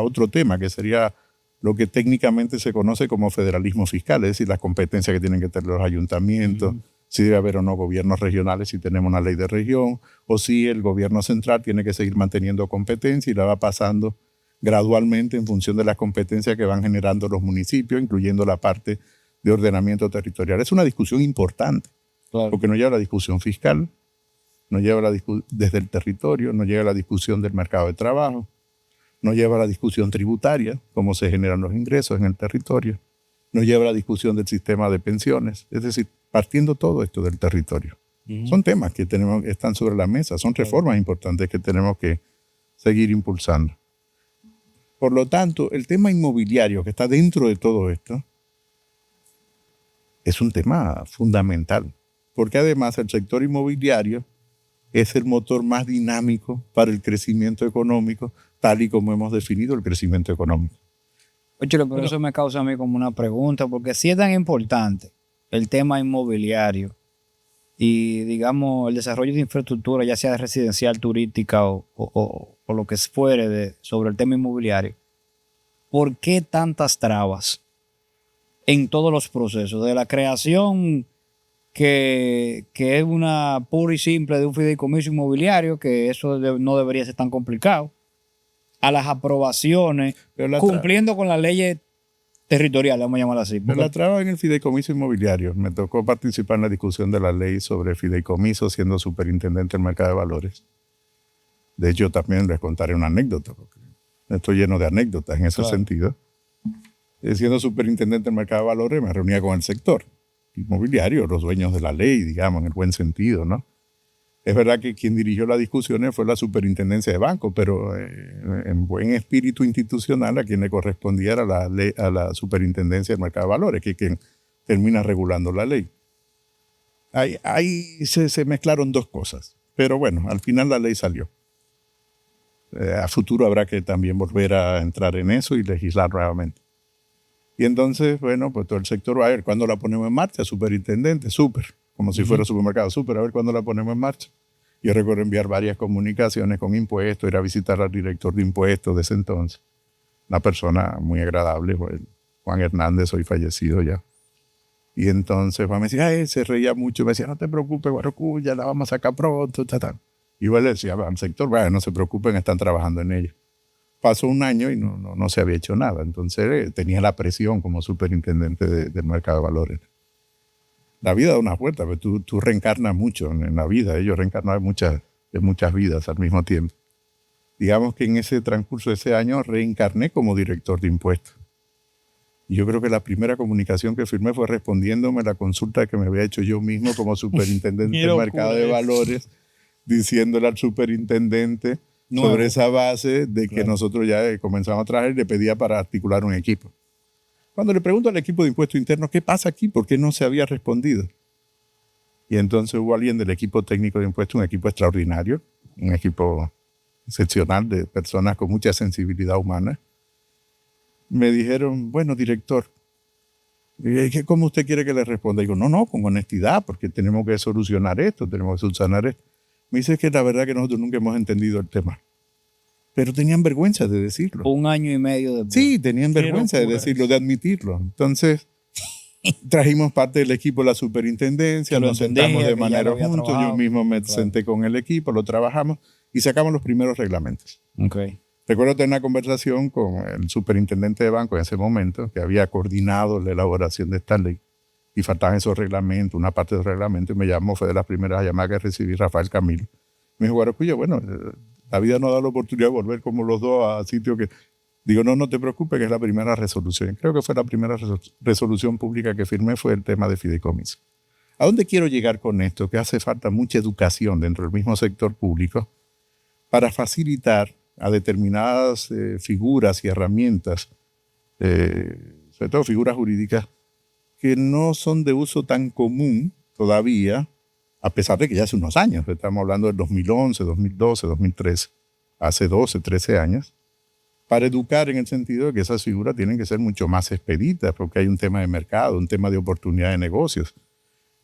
otro tema, que sería lo que técnicamente se conoce como federalismo fiscal, es decir, las competencias que tienen que tener los ayuntamientos, si debe haber o no gobiernos regionales, si tenemos una ley de región, o si el gobierno central tiene que seguir manteniendo competencia y la va pasando gradualmente en función de las competencias que van generando los municipios, incluyendo la parte de ordenamiento territorial. Es una discusión importante, porque nos lleva a la discusión fiscal, nos lleva desde el territorio, nos lleva a la discusión del mercado de trabajo, nos lleva a la discusión tributaria, cómo se generan los ingresos en el territorio, nos lleva a la discusión del sistema de pensiones, es decir, partiendo todo esto del territorio. Son temas que están sobre la mesa, son reformas importantes que tenemos que seguir impulsando. Por lo tanto, el tema inmobiliario que está dentro de todo esto es un tema fundamental, porque además el sector inmobiliario es el motor más dinámico para el crecimiento económico, tal y como hemos definido el crecimiento económico. Oye, pero eso me causa a mí como una pregunta, porque si es tan importante el tema inmobiliario y, digamos, el desarrollo de infraestructura, ya sea residencial, turística o lo que fuere sobre el tema inmobiliario, ¿por qué tantas trabas en todos los procesos? De la creación, que es una pura y simple de un fideicomiso inmobiliario, que eso no debería ser tan complicado, a las aprobaciones, cumpliendo con las leyes territorial, vamos a llamarlo así. Pero la traba en el fideicomiso inmobiliario. Me tocó participar en la discusión de la ley sobre fideicomiso siendo superintendente del mercado de valores. De hecho, también les contaré una anécdota, porque estoy lleno de anécdotas en ese sentido. Siendo superintendente del mercado de valores, me reunía con el sector inmobiliario, los dueños de la ley, digamos, en el buen sentido, ¿no? Es verdad que quien dirigió las discusiones fue la superintendencia de banco, pero en buen espíritu institucional a quien le correspondía era a la superintendencia del mercado de valores, que es quien termina regulando la ley. Ahí se mezclaron dos cosas, pero bueno, al final la ley salió. A futuro habrá que también volver a entrar en eso y legislar nuevamente. Y entonces, bueno, pues todo el sector va a ver cuándo la ponemos en marcha, superintendente, como si fuera supermercado, a ver cuándo la ponemos en marcha. Yo recuerdo enviar varias comunicaciones con impuestos, ir a visitar al director de impuestos de ese entonces, una persona muy agradable, Juan Hernández, hoy fallecido ya. Y entonces Juan me decía, se reía mucho, me decía, no te preocupes, Guarocuya, ya la vamos a sacar pronto, Y yo le decía al sector, bueno, no se preocupen, están trabajando en ello. Pasó un año y no se había hecho nada. Entonces tenía la presión como superintendente del mercado de valores. La vida da una vuelta, pero tú reencarnas mucho en la vida. Yo reencarno de muchas vidas al mismo tiempo. Digamos que en ese transcurso de ese año reencarné como director de impuestos. Y yo creo que la primera comunicación que firmé fue respondiéndome a la consulta que me había hecho yo mismo como superintendente del mercado de valores, diciéndole al superintendente sobre esa base de que nosotros ya comenzamos a trabajar y le pedía para articular un equipo. Cuando le pregunto al equipo de impuestos internos, ¿qué pasa aquí? ¿Por qué no se había respondido? Y entonces hubo alguien del equipo técnico de impuestos, un equipo extraordinario, un equipo excepcional de personas con mucha sensibilidad humana. Me dijeron, bueno, director, ¿cómo usted quiere que le responda? Y digo, no, con honestidad, porque tenemos que solucionar esto, tenemos que subsanar esto. Me dice que la verdad que nosotros nunca hemos entendido el tema. Pero tenían vergüenza de decirlo. 1 año y medio después. Sí, tenían vergüenza de decirlo, de admitirlo. Entonces, trajimos parte del equipo de la superintendencia, nos sentamos de manera juntos, yo mismo me senté con el equipo, lo trabajamos y sacamos los primeros reglamentos. Okay. Recuerdo tener una conversación con el superintendente de banco en ese momento, que había coordinado la elaboración de esta ley, y faltaban esos reglamentos, una parte del reglamento, y me llamó, fue de las primeras llamadas que recibí, Rafael Camilo. Me dijo, Guarocuya, bueno, la vida nos da la oportunidad de volver como los dos a sitios que... Digo, no te preocupes, que es la primera resolución. Creo que fue la primera resolución pública que firmé, fue el tema de fideicomiso. ¿A dónde quiero llegar con esto? Que hace falta mucha educación dentro del mismo sector público para facilitar a determinadas figuras y herramientas, sobre todo figuras jurídicas, que no son de uso tan común todavía, a pesar de que ya hace unos años, estamos hablando del 2011, 2012, 2013, hace 12, 13 años, para educar en el sentido de que esas figuras tienen que ser mucho más expeditas, porque hay un tema de mercado, un tema de oportunidad de negocios.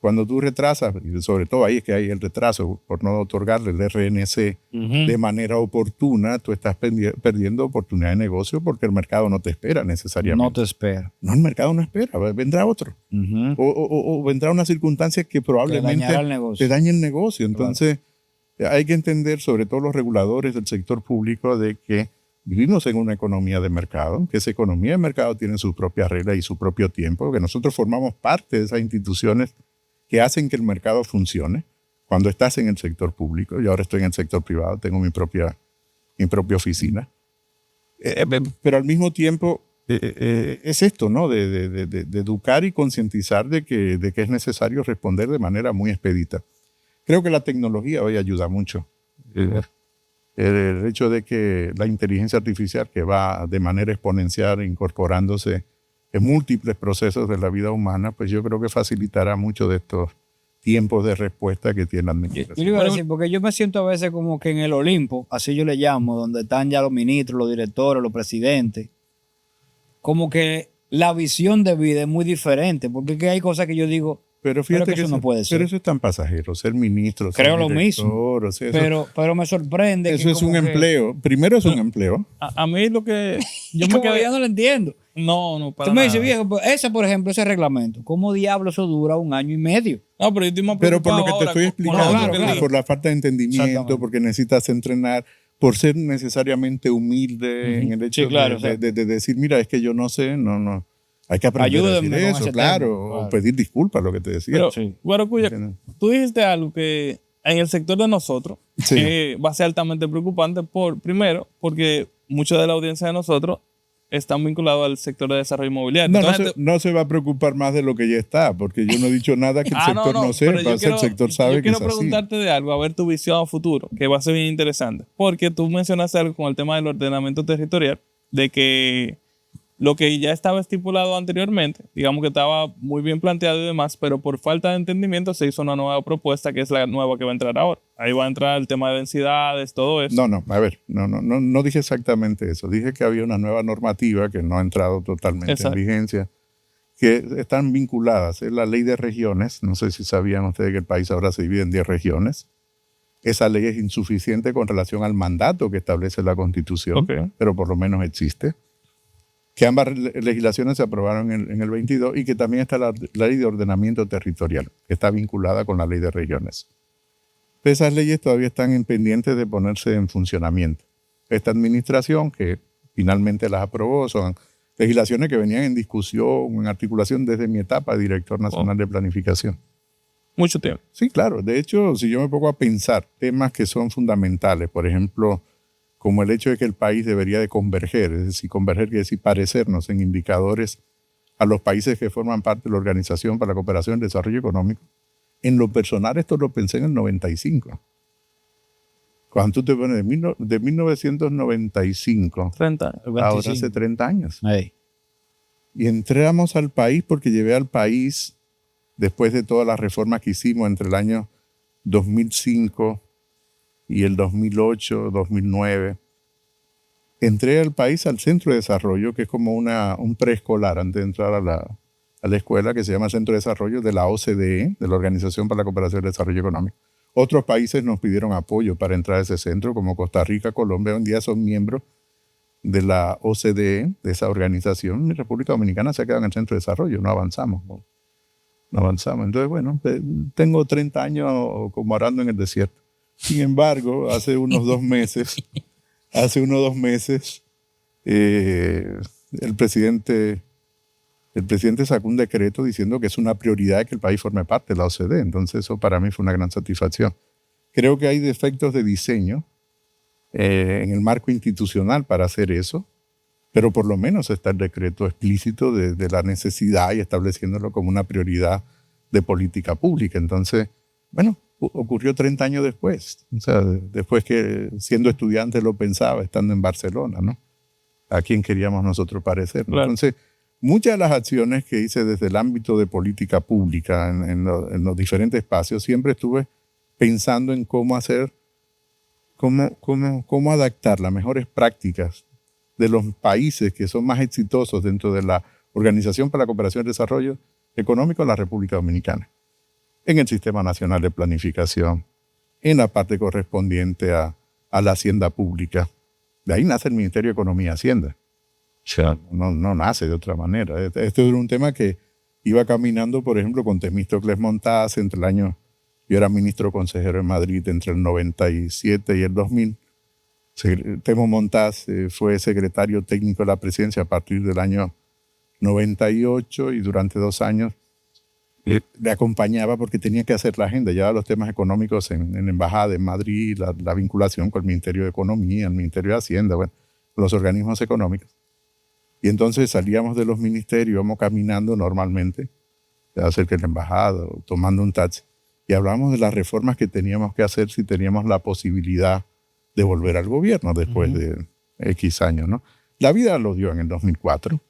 Cuando tú retrasas, y sobre todo ahí es que hay el retraso por no otorgarle el RNC de manera oportuna, tú estás perdiendo oportunidad de negocio porque el mercado no te espera necesariamente. No te espera. No, el mercado no espera, vendrá otro. O vendrá una circunstancia que probablemente te dañe el negocio. Entonces, hay que entender, sobre todo los reguladores del sector público, de que vivimos en una economía de mercado, que esa economía de mercado tiene sus propias reglas y su propio tiempo, que nosotros formamos parte de esas instituciones que hacen que el mercado funcione. Cuando estás en el sector público, yo ahora estoy en el sector privado, tengo mi propia oficina, pero al mismo tiempo es esto, ¿no? De educar y concientizar de que es necesario responder de manera muy expedita. Creo que la tecnología hoy ayuda mucho. El hecho de que la inteligencia artificial, que va de manera exponencial incorporándose en múltiples procesos de la vida humana, pues yo creo que facilitará mucho de estos tiempos de respuesta que tiene la administración. Yo le iba a decir, porque yo me siento a veces como que en el Olimpo, así yo le llamo, donde están ya los ministros, los directores, los presidentes, como que la visión de vida es muy diferente, porque es que hay cosas que yo digo, pero fíjate que eso no puede ser. Pero eso es tan pasajero, ser ministro, creo ser lo director, mismo, o sea, eso, pero me sorprende. Eso es un empleo. Primero es un empleo. A mí lo que... Yo no lo entiendo. No, para Tú me nada. dices, viejo, por ejemplo, ese reglamento, ¿cómo diablo eso dura 1 año y medio? No, pero yo estoy más Pero por lo que te preocupado estoy ahora explicando, claro. por la falta de entendimiento, porque necesitas entrenar, por ser necesariamente humilde en el hecho Sí, claro, de decir, mira, es que yo no sé, no. Hay que aprender a Ayúdenme decir con eso, ese claro, tema, claro. o pedir disculpas, lo que te decía. Pero, Sí. Guarocuya, ¿Entiendes? tú dijiste algo que en el sector de nosotros Sí. va a ser altamente preocupante primero, porque mucha de la audiencia de nosotros están vinculados al sector de desarrollo inmobiliario. No, Entonces, no se va a preocupar más de lo que ya está, porque yo no he dicho nada que el sector no pero sepa, yo el sector sabe yo que quiero es así. preguntarte de algo, a ver tu visión a futuro, que va a ser bien interesante. Porque tú mencionaste algo con el tema del ordenamiento territorial, de que lo que ya estaba estipulado anteriormente, digamos que estaba muy bien planteado y demás, pero por falta de entendimiento se hizo una nueva propuesta que es la nueva que va a entrar ahora. Ahí va a entrar el tema de densidades, todo eso. No, a ver, no dije exactamente eso. Dije que había una nueva normativa que no ha entrado totalmente Exacto. en vigencia, que están vinculadas. Es la ley de regiones. No sé si sabían ustedes que el país ahora se divide en 10 regiones. Esa ley es insuficiente con relación al mandato que establece la Constitución, Ok. pero por lo menos existe. Que ambas legislaciones se aprobaron en el 22 y que también está la ley de ordenamiento territorial, que está vinculada con la ley de regiones. Esas leyes todavía están pendientes de ponerse en funcionamiento. Esta administración, que finalmente las aprobó, son legislaciones que venían en discusión, en articulación desde mi etapa de director nacional de planificación. Mucho tiempo. Sí, claro. De hecho, si yo me pongo a pensar temas que son fundamentales, por ejemplo, como el hecho de que el país debería de converger, es decir, converger quiere decir parecernos en indicadores a los países que forman parte de la Organización para la Cooperación y el Desarrollo Económico. En lo personal, esto lo pensé en el 95. Cuando tú te pones de 1995, 30 años. ahora hace 30 años. Ey. Y entramos al país porque llevé al país, después de todas las reformas que hicimos entre el año 2005 y el 2008, 2009, entré al país al Centro de Desarrollo, que es como un preescolar antes de entrar a la escuela, que se llama Centro de Desarrollo de la OCDE, de la Organización para la Cooperación y el Desarrollo Económico. Otros países nos pidieron apoyo para entrar a ese centro, como Costa Rica, Colombia, hoy en día son miembros de la OCDE, de esa organización. Y República Dominicana se ha quedado en el Centro de Desarrollo, no avanzamos. No avanzamos. Entonces, bueno, tengo 30 años como arando en el desierto. Sin embargo, hace unos 2 meses, el presidente sacó un decreto diciendo que es una prioridad que el país forme parte de la OCDE. Entonces, eso para mí fue una gran satisfacción. Creo que hay defectos de diseño en el marco institucional para hacer eso, pero por lo menos está el decreto explícito de la necesidad y estableciéndolo como una prioridad de política pública. Entonces, bueno, ocurrió 30 años después. O sea, después que siendo estudiante lo pensaba, estando en Barcelona, ¿no? A quién queríamos nosotros parecer, ¿no? Claro. Entonces, muchas de las acciones que hice desde el ámbito de política pública en los diferentes espacios, siempre estuve pensando en cómo hacer, cómo adaptar las mejores prácticas de los países que son más exitosos dentro de la Organización para la Cooperación y el Desarrollo Económico de la República Dominicana, en el Sistema Nacional de Planificación, en la parte correspondiente a la hacienda pública. De ahí nace el Ministerio de Economía y Hacienda. No nace de otra manera. Este era un tema que iba caminando, por ejemplo, con Temístocles Montaz entre el año... Yo era ministro consejero en Madrid entre el 97 y el 2000. Temo Montaz fue secretario técnico de la presidencia a partir del año 98 y durante 2 años le acompañaba porque tenía que hacer la agenda, llevaba los temas económicos en la embajada en Madrid, la vinculación con el Ministerio de Economía, el Ministerio de Hacienda, bueno, los organismos económicos. Y entonces salíamos de los ministerios, íbamos caminando normalmente, cerca de la embajada, o tomando un taxi, y hablábamos de las reformas que teníamos que hacer si teníamos la posibilidad de volver al gobierno después de X años, ¿no? La vida lo dio en el 2004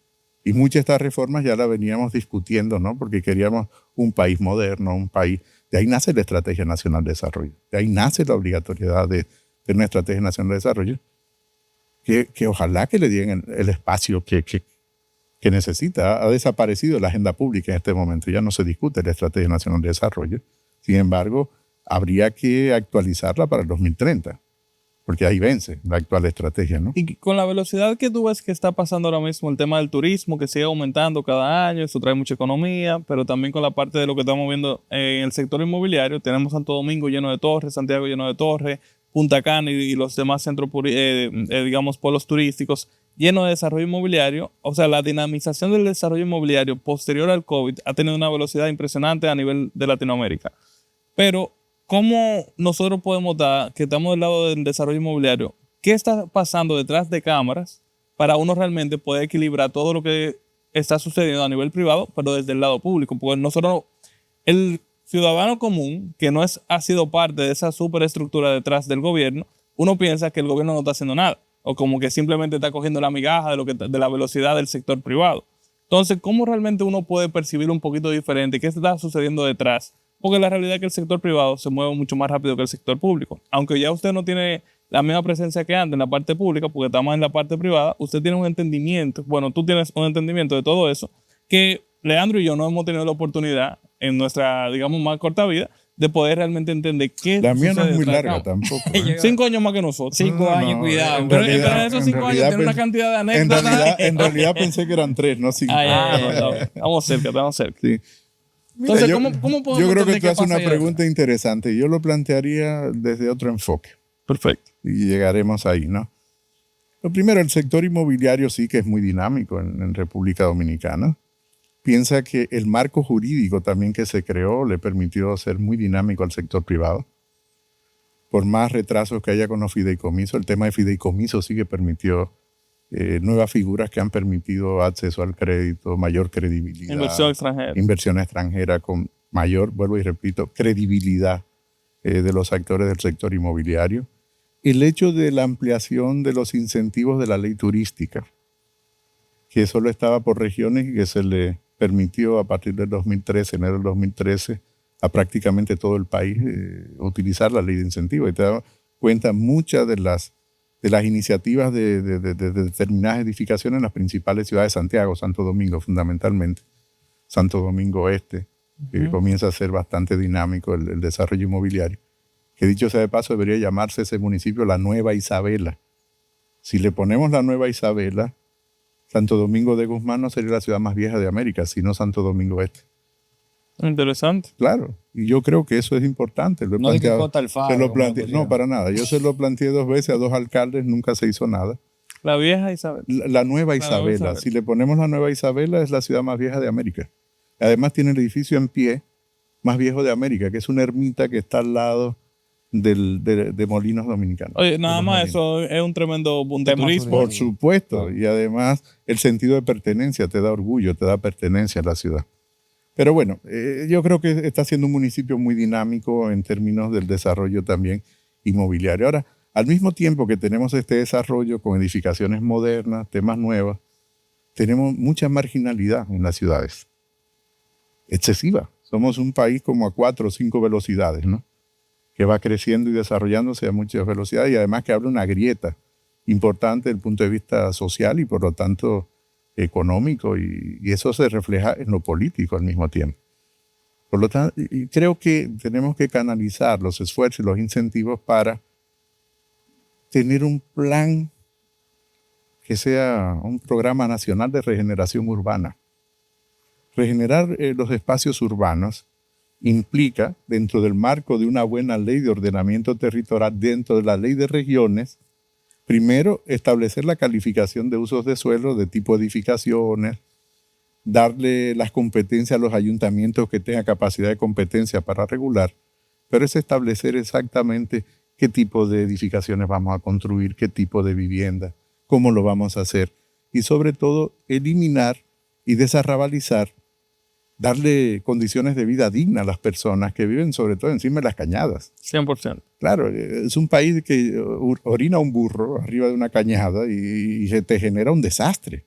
y muchas de estas reformas ya las veníamos discutiendo, ¿no? Porque queríamos un país moderno, un país... De ahí nace la Estrategia Nacional de Desarrollo, de ahí nace la obligatoriedad de una Estrategia Nacional de Desarrollo que ojalá que le den el espacio que necesita. Ha desaparecido la agenda pública en este momento, ya no se discute la Estrategia Nacional de Desarrollo. Sin embargo, habría que actualizarla para el 2030, porque ahí vence la actual estrategia, ¿no? Y con la velocidad que tú ves que está pasando ahora mismo el tema del turismo, que sigue aumentando cada año, eso trae mucha economía, pero también con la parte de lo que estamos viendo en el sector inmobiliario, tenemos Santo Domingo lleno de torres, Santiago lleno de torres, Punta Cana y los demás centros, digamos, polos turísticos lleno de desarrollo inmobiliario. O sea, la dinamización del desarrollo inmobiliario posterior al COVID ha tenido una velocidad impresionante a nivel de Latinoamérica. Pero, ¿cómo nosotros podemos dar, que estamos del lado del desarrollo inmobiliario, qué está pasando detrás de cámaras para uno realmente poder equilibrar todo lo que está sucediendo a nivel privado, pero desde el lado público? Porque nosotros, el ciudadano común, que no ha sido parte de esa superestructura detrás del gobierno, uno piensa que el gobierno no está haciendo nada, o como que simplemente está cogiendo la migaja de la velocidad del sector privado. Entonces, ¿cómo realmente uno puede percibir un poquito diferente qué está sucediendo detrás? Porque la realidad es que el sector privado se mueve mucho más rápido que el sector público. Aunque ya usted no tiene la misma presencia que antes en la parte pública, porque estamos en la parte privada, usted tiene un entendimiento, bueno, tú tienes un entendimiento de todo eso, que Leandro y yo no hemos tenido la oportunidad en nuestra, digamos, más corta vida, de poder realmente entender qué La mía no sucede es muy detrás de larga cámara. tampoco. ¿Eh? 5 años más que nosotros. 5 años, No, cuidado. en Pero realidad- en esos en 5 años realidad tiene una pens- cantidad de En anécdotas. realidad, en realidad pensé que eran 3, no 5. Estamos cerca, estamos cerca. Sí. Entonces, Mira, ¿cómo podemos yo creo que entender tú qué haces pasa una allá pregunta interesante y yo lo plantearía desde otro enfoque Perfecto. y llegaremos ahí, ¿no? Lo primero, el sector inmobiliario sí que es muy dinámico en República Dominicana. Piensa que el marco jurídico también que se creó le permitió ser muy dinámico al sector privado. Por más retrasos que haya con los fideicomisos, el tema de fideicomisos sí que permitió nuevas figuras que han permitido acceso al crédito, mayor credibilidad. Inversión extranjera con mayor, vuelvo y repito, credibilidad de los actores del sector inmobiliario. El hecho de la ampliación de los incentivos de la ley turística, que solo estaba por regiones y que se le permitió a partir del 2013, enero del 2013, a prácticamente todo el país utilizar la ley de incentivos. Y te das cuenta, muchas de las iniciativas de determinadas edificaciones en las principales ciudades de Santiago, Santo Domingo fundamentalmente, Santo Domingo Este, que comienza a ser bastante dinámico el desarrollo inmobiliario, que dicho sea de paso debería llamarse ese municipio la Nueva Isabela. Si le ponemos la Nueva Isabela, Santo Domingo de Guzmán no sería la ciudad más vieja de América, sino Santo Domingo Este. Interesante. Claro, y yo creo que eso es importante. Lo he No de que planteado, Cota el Faro, se lo como planteé, pusieron. no, para nada. Yo se lo planteé 2 veces a 2 alcaldes, nunca se hizo nada. La vieja Isabel. La Nueva Isabela, Isabel. si le ponemos la Nueva Isabela, es la ciudad más vieja de América. Además tiene el edificio en pie más viejo de América, que es una ermita que está al lado de Molinos Dominicanos. Oye, nada De los más Molinos. eso es un tremendo punto de Tema turismo. Por supuesto, y además el sentido de pertenencia te da orgullo, te da pertenencia a la ciudad. Pero bueno, yo creo que está siendo un municipio muy dinámico en términos del desarrollo también inmobiliario. Ahora, al mismo tiempo que tenemos este desarrollo con edificaciones modernas, temas nuevos, tenemos mucha marginalidad en las ciudades. Excesiva. Somos un país como a 4 o 5 velocidades, ¿no? Que va creciendo y desarrollándose a muchas velocidades y además que abre una grieta importante desde el punto de vista social y por lo tanto económico y eso se refleja en lo político al mismo tiempo. Por lo tanto, y creo que tenemos que canalizar los esfuerzos y los incentivos para tener un plan que sea un programa nacional de regeneración urbana. Regenerar los espacios urbanos implica, dentro del marco de una buena ley de ordenamiento territorial, dentro de la ley de regiones, primero, establecer la calificación de usos de suelo de tipo edificaciones, darle las competencias a los ayuntamientos que tengan capacidad de competencia para regular, pero es establecer exactamente qué tipo de edificaciones vamos a construir, qué tipo de vivienda, cómo lo vamos a hacer y sobre todo eliminar y desarrabalizar, darle condiciones de vida dignas a las personas que viven sobre todo encima de las cañadas. 100%. Claro, es un país que orina un burro arriba de una cañada y se te genera un desastre.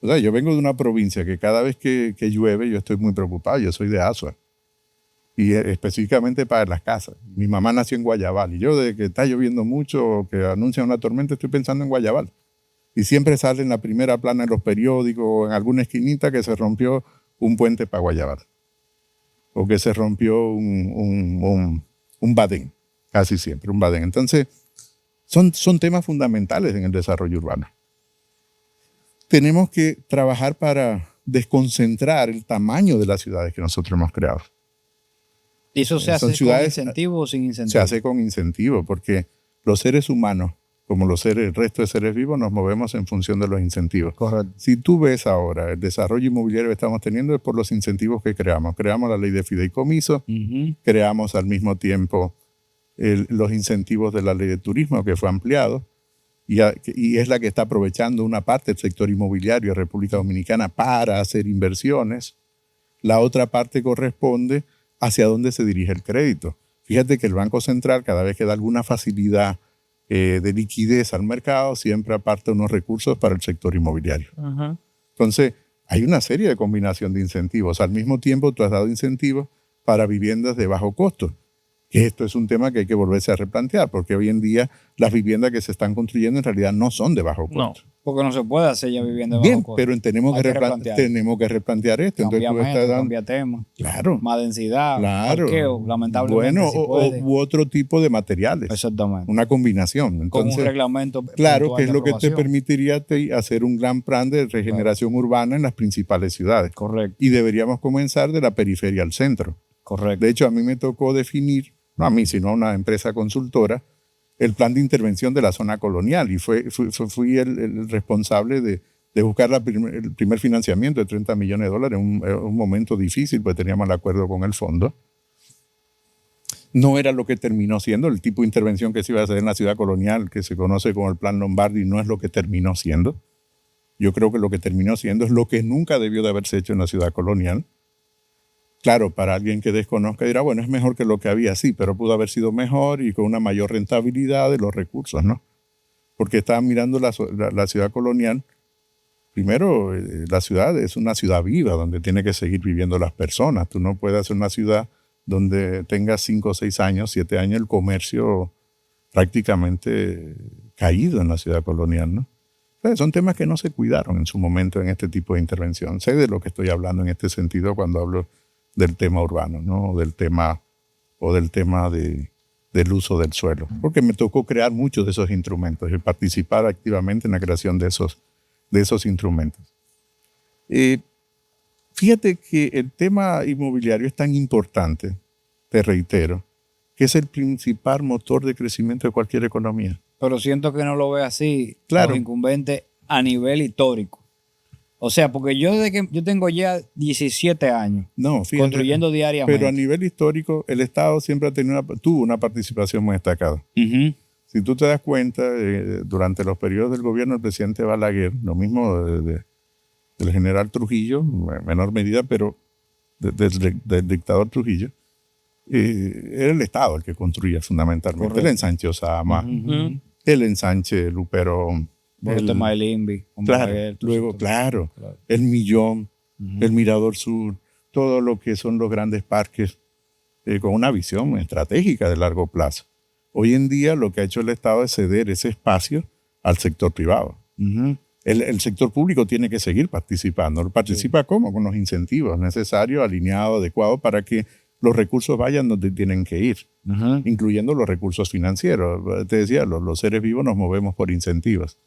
O sea, yo vengo de una provincia que cada vez que llueve yo estoy muy preocupado, yo soy de Azua. Y específicamente para las casas. Mi mamá nació en Guayabal y yo desde que está lloviendo mucho o que anuncian una tormenta estoy pensando en Guayabal. Y siempre sale en la primera plana de los periódicos o en alguna esquinita que se rompió un puente para Guayabal. O que se rompió un badén, casi siempre, un badén. Entonces, son temas fundamentales en el desarrollo urbano. Tenemos que trabajar para desconcentrar el tamaño de las ciudades que nosotros hemos creado. ¿Y eso se hace Son ciudades- con incentivo o sin incentivo? Se hace con incentivo, porque los seres humanos, como el resto de seres vivos, nos movemos en función de los incentivos. Correcto. Si tú ves ahora el desarrollo inmobiliario que estamos teniendo es por los incentivos que creamos. Creamos la ley de fideicomiso, creamos al mismo tiempo los incentivos de la ley de turismo que fue ampliado y es la que está aprovechando una parte del sector inmobiliario de República Dominicana para hacer inversiones. La otra parte corresponde hacia dónde se dirige el crédito. Fíjate que el Banco Central, cada vez que da alguna facilidad de liquidez al mercado, siempre aparta unos recursos para el sector inmobiliario. Entonces, hay una serie de combinación de incentivos. Al mismo tiempo, tú has dado incentivos para viviendas de bajo costo. Esto es un tema que hay que volverse a replantear, porque hoy en día las viviendas que se están construyendo en realidad no son de bajo costo. No. Porque no se puede hacer ya vivienda de Bien, bajo costo. pero tenemos que replantear esto. Cambia Entonces, método, cambia tema. Claro. Más densidad, Claro. parqueo, lamentablemente Bueno, sí puede. u otro tipo de materiales. Exactamente. Una combinación. Con Entonces, un reglamento. claro, puntual que es de lo que te aprobación. permitiría hacer un gran plan de regeneración urbana en las principales ciudades. Correcto, Y deberíamos comenzar de la periferia al centro. correcto. De hecho, a mí me tocó definir, no a mí, sino a una empresa consultora, el plan de intervención de la zona colonial. Y fui el responsable de buscar el primer financiamiento de $30 millones en un momento difícil, pues teníamos el acuerdo con el fondo. No era lo que terminó siendo, el tipo de intervención que se iba a hacer en la ciudad colonial, que se conoce como el Plan Lombardi, no es lo que terminó siendo. Yo creo que lo que terminó siendo es lo que nunca debió de haberse hecho en la ciudad colonial. Claro, para alguien que desconozca dirá, bueno, es mejor que lo que había, sí, pero pudo haber sido mejor y con una mayor rentabilidad de los recursos, ¿no? Porque estaban mirando la ciudad colonial. Primero, la ciudad es una ciudad viva, donde tiene que seguir viviendo las personas. Tú no puedes hacer una ciudad donde tengas 5, 6 años, 7 años, el comercio prácticamente caído en la ciudad colonial, ¿no? Entonces, son temas que no se cuidaron en su momento en este tipo de intervención. Sé de lo que estoy hablando en este sentido cuando hablo del tema urbano, ¿no? O del tema del uso del suelo. Porque me tocó crear muchos de esos instrumentos y participar activamente en la creación de esos instrumentos. Fíjate que el tema inmobiliario es tan importante, te reitero, que es el principal motor de crecimiento de cualquier economía. Pero siento que no lo ve así Claro. los incumbentes a nivel histórico. O sea, porque yo desde que yo tengo ya 17 años No, fíjate, construyendo diariamente. pero a nivel histórico, el Estado siempre tuvo una participación muy destacada. Ujú. Si tú te das cuenta, durante los periodos del gobierno del presidente Balaguer, lo mismo del general Trujillo, en menor medida, pero del dictador Trujillo, era el Estado el que construía fundamentalmente. Correcto. El ensanche Osama, Ujú. el ensanche Luperón, Por el tema del INVI. claro, luego, claro, el Millón, el Mirador Sur, todo lo que son los grandes parques con una visión estratégica de largo plazo. Hoy en día lo que ha hecho el Estado es ceder ese espacio al sector privado. Ujú. El sector público tiene que seguir participando. ¿Participa cómo? Con los incentivos necesarios, alineados, adecuados para que los recursos vayan donde tienen que ir, Ujú. incluyendo los recursos financieros. Te decía, los seres vivos nos movemos por incentivos.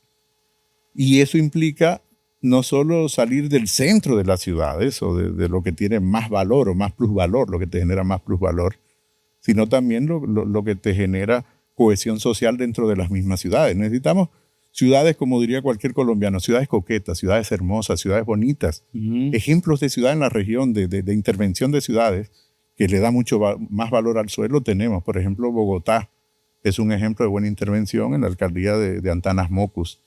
Y eso implica no solo salir del centro de las ciudades o de lo que tiene más valor o más plusvalor, lo que te genera más plusvalor, sino también lo que te genera cohesión social dentro de las mismas ciudades. Necesitamos ciudades, como diría cualquier colombiano, ciudades coquetas, ciudades hermosas, ciudades bonitas, Ujú. ejemplos de ciudad en la región, de intervención de ciudades que le da mucho más valor al suelo tenemos. Por ejemplo, Bogotá es un ejemplo de buena intervención en la alcaldía de Antanas Mocus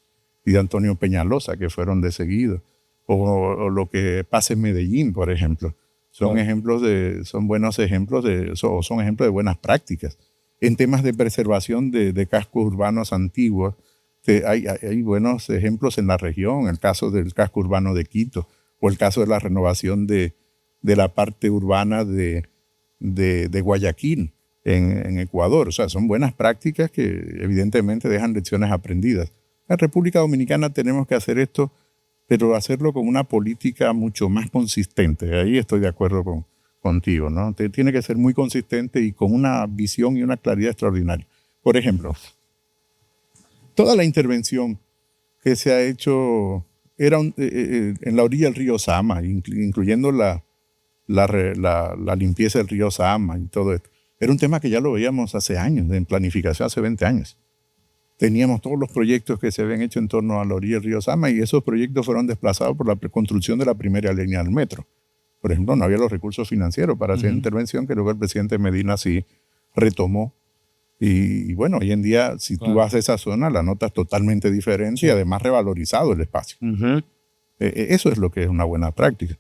y de Antonio Peñalosa, que fueron de seguido. O lo que pasa en Medellín, por ejemplo. Son buenos ejemplos son ejemplos de buenas prácticas. En temas de preservación de cascos urbanos antiguos, hay buenos ejemplos en la región, el caso del casco urbano de Quito, o el caso de la renovación de la parte urbana de Guayaquil, en Ecuador. O sea, son buenas prácticas que evidentemente dejan lecciones aprendidas. En República Dominicana tenemos que hacer esto, pero hacerlo con una política mucho más consistente. Ahí estoy de acuerdo contigo, ¿no? Tiene que ser muy consistente y con una visión y una claridad extraordinaria. Por ejemplo, toda la intervención que se ha hecho era en la orilla del río Sama, incluyendo la limpieza del río Sama y todo esto. Era un tema que ya lo veíamos hace años, en planificación hace 20 años. teníamos todos los proyectos que se habían hecho en torno a la orilla del río Sama y esos proyectos fueron desplazados por la construcción de la primera línea del metro. Por ejemplo, no había los recursos financieros para hacer intervención, que luego el presidente Medina sí retomó. Y bueno, hoy en día, si tú vas a esa zona, la nota es totalmente diferente y además revalorizado el espacio. Eso es lo que es una buena práctica.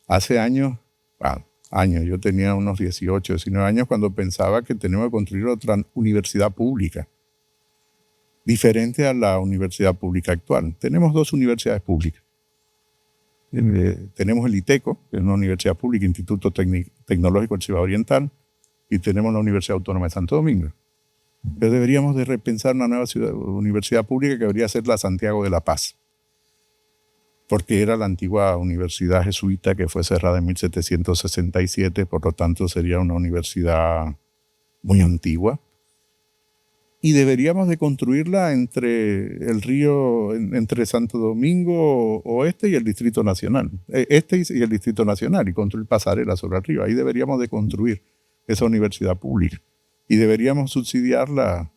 Hace años, yo tenía unos 18, 19 años cuando pensaba que tenemos que construir otra universidad pública, diferente a la universidad pública actual. Tenemos 2 universidades públicas. Tenemos el ITECO, que es una universidad pública, Instituto Tecnológico del Cibao Oriental, y tenemos la Universidad Autónoma de Santo Domingo. Pero deberíamos de repensar una nueva universidad pública que debería ser la Santiago de la Paz, porque era la antigua universidad jesuita que fue cerrada en 1767, por lo tanto sería una universidad muy antigua. Y deberíamos de construirla entre el río, entre Santo Domingo Oeste y el Distrito Nacional. Y el Distrito Nacional, y construir pasarelas sobre el río. Ahí deberíamos de construir esa universidad pública. Y deberíamos subsidiar la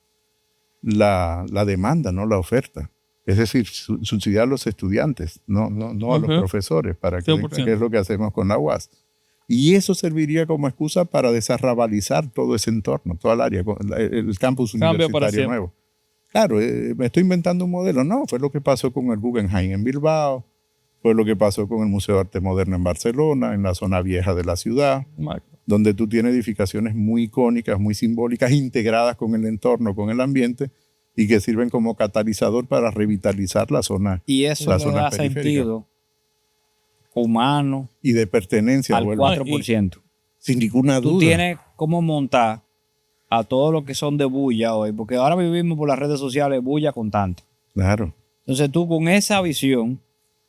demanda, no la oferta. Es decir, subsidiar a los estudiantes, no a los profesores, para que es lo que hacemos con la UAS. Y eso serviría como excusa para desarrabalizar todo ese entorno, toda el área, el campus universitario nuevo. Claro, me estoy inventando un modelo. No, fue lo que pasó con el Guggenheim en Bilbao, fue lo que pasó con el Museo de Arte Moderno en Barcelona, en la zona vieja de la ciudad, donde tú tienes edificaciones muy icónicas, muy simbólicas, integradas con el entorno, con el ambiente, y que sirven como catalizador para revitalizar la zona. Y eso le da sentido humano y de pertenencia al 4%. Sin ninguna duda. Tú tienes cómo montar a todo lo que son de bulla hoy, porque ahora vivimos por las redes sociales bulla constante. Claro. Entonces tú con esa visión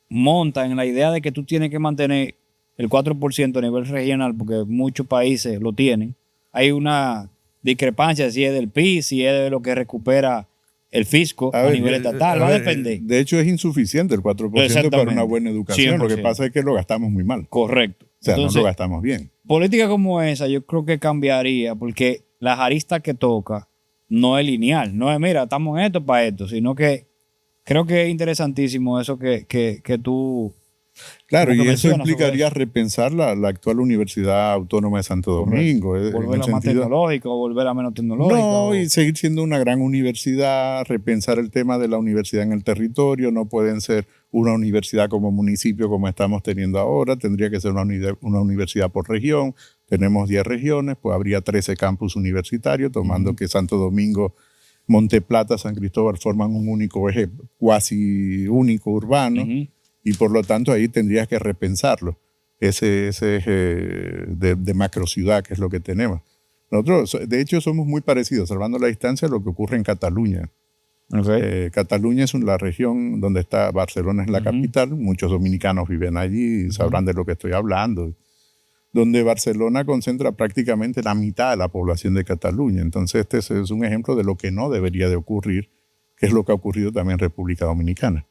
montas en la idea de que tú tienes que mantener el 4% a nivel regional, porque muchos países lo tienen. Hay una discrepancia si es del PIB, si es de lo que recupera el fisco a nivel estatal, va a depender. De hecho, es insuficiente el 4% para una buena educación. 100%. Lo que pasa es que lo gastamos muy mal. Correcto. O sea, entonces, no lo gastamos bien. Política como esa yo creo que cambiaría, porque las aristas que toca no es lineal. No es, mira, estamos en esto para esto, sino que creo que es interesantísimo eso que tú... Claro, y eso implicaría repensar la actual Universidad Autónoma de Santo Domingo. Volver a más tecnológica o volver a menos tecnológica. No, y seguir siendo una gran universidad, repensar el tema de la universidad en el territorio. No pueden ser una universidad como municipio como estamos teniendo ahora. Tendría que ser una universidad por región. Tenemos 10 regiones, pues habría 13 campus universitarios, tomando que Santo Domingo, Monteplata, San Cristóbal forman un único eje cuasi único urbano. Y por lo tanto ahí tendrías que repensarlo, ese eje de macrociudad, que es lo que tenemos. Nosotros, de hecho, somos muy parecidos, salvando la distancia, a lo que ocurre en Cataluña. Cataluña es la región donde está Barcelona, es la capital. Muchos dominicanos viven allí y sabrán de lo que estoy hablando. Donde Barcelona concentra prácticamente la mitad de la población de Cataluña. Entonces este es un ejemplo de lo que no debería de ocurrir, que es lo que ha ocurrido también en República Dominicana.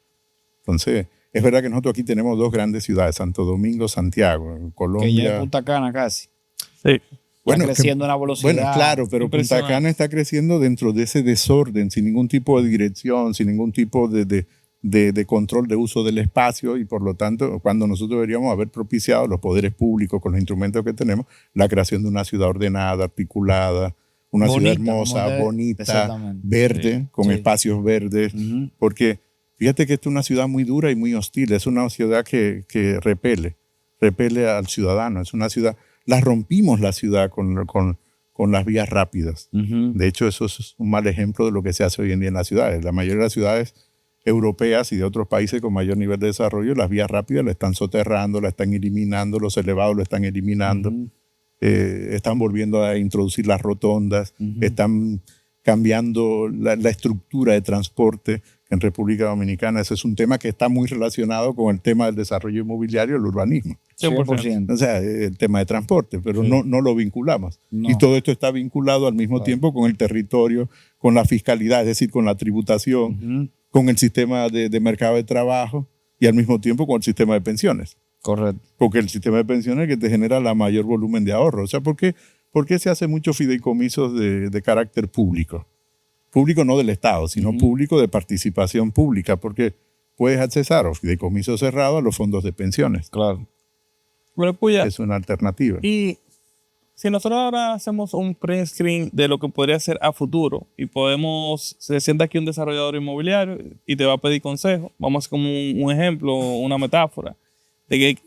Entonces... Es verdad que nosotros aquí tenemos 2 grandes ciudades, Santo Domingo, Santiago, Colombia. Que ya es Punta Cana casi. Sí. Bueno, está creciendo a una velocidad. Bueno, claro, pero Punta Cana está creciendo dentro de ese desorden, sin ningún tipo de dirección, sin ningún tipo de control de uso del espacio, y por lo tanto, cuando nosotros deberíamos haber propiciado, los poderes públicos con los instrumentos que tenemos, la creación de una ciudad ordenada, articulada, una ciudad hermosa, bonita, verde, con espacios verdes, porque... Fíjate que esta es una ciudad muy dura y muy hostil. Es una ciudad que repele al ciudadano. Es una ciudad... rompimos la ciudad con las vías rápidas. De hecho, eso es un mal ejemplo de lo que se hace hoy en día en las ciudades. La mayoría de las ciudades europeas y de otros países con mayor nivel de desarrollo, las vías rápidas la están soterrando, la están eliminando, los elevados lo están eliminando, están volviendo a introducir las rotondas, están cambiando la estructura de transporte. En República Dominicana ese es un tema que está muy relacionado con el tema del desarrollo inmobiliario y el urbanismo. 100%. O sea, el tema de transporte, pero no lo vinculamos. Y todo esto está vinculado al mismo tiempo con el territorio, con la fiscalidad, es decir, con la tributación, con el sistema de mercado de trabajo y al mismo tiempo con el sistema de pensiones. Correcto. Porque el sistema de pensiones es el que te genera la mayor volumen de ahorro. O sea, ¿por qué se hace muchos fideicomisos de carácter público? Público no del Estado, sino público de participación pública, porque puedes accesar o fideicomiso cerrado a los fondos de pensiones. Claro. Bueno, Puya, Es una alternativa. y si nosotros ahora hacemos un print screen de lo que podría ser a futuro y se sienta aquí un desarrollador inmobiliario y te va a pedir consejo, vamos a hacer como un ejemplo, una metáfora, de que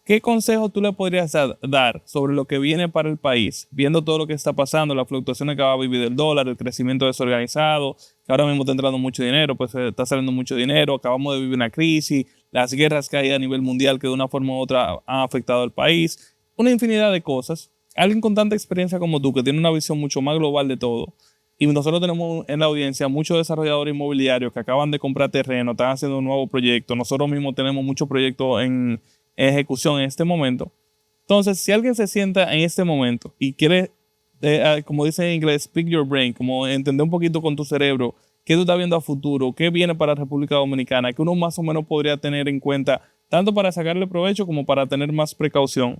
¿qué consejo tú le podrías dar sobre lo que viene para el país, viendo todo lo que está pasando, las fluctuaciones que va a vivir el dólar, el crecimiento desorganizado, que ahora mismo está entrando mucho dinero, pues está saliendo mucho dinero, acabamos de vivir una crisis, las guerras que hay a nivel mundial que de una forma u otra han afectado al país, una infinidad de cosas? Alguien con tanta experiencia como tú, que tiene una visión mucho más global de todo, y nosotros tenemos en la audiencia muchos desarrolladores inmobiliarios que acaban de comprar terreno, están haciendo un nuevo proyecto, nosotros mismos tenemos muchos proyectos en ejecución en este momento. Entonces, si alguien se sienta en este momento y quiere, como dicen en inglés, speak your brain, como entender un poquito con tu cerebro qué tú estás viendo a futuro, qué viene para la República Dominicana, que uno más o menos podría tener en cuenta, tanto para sacarle provecho como para tener más precaución,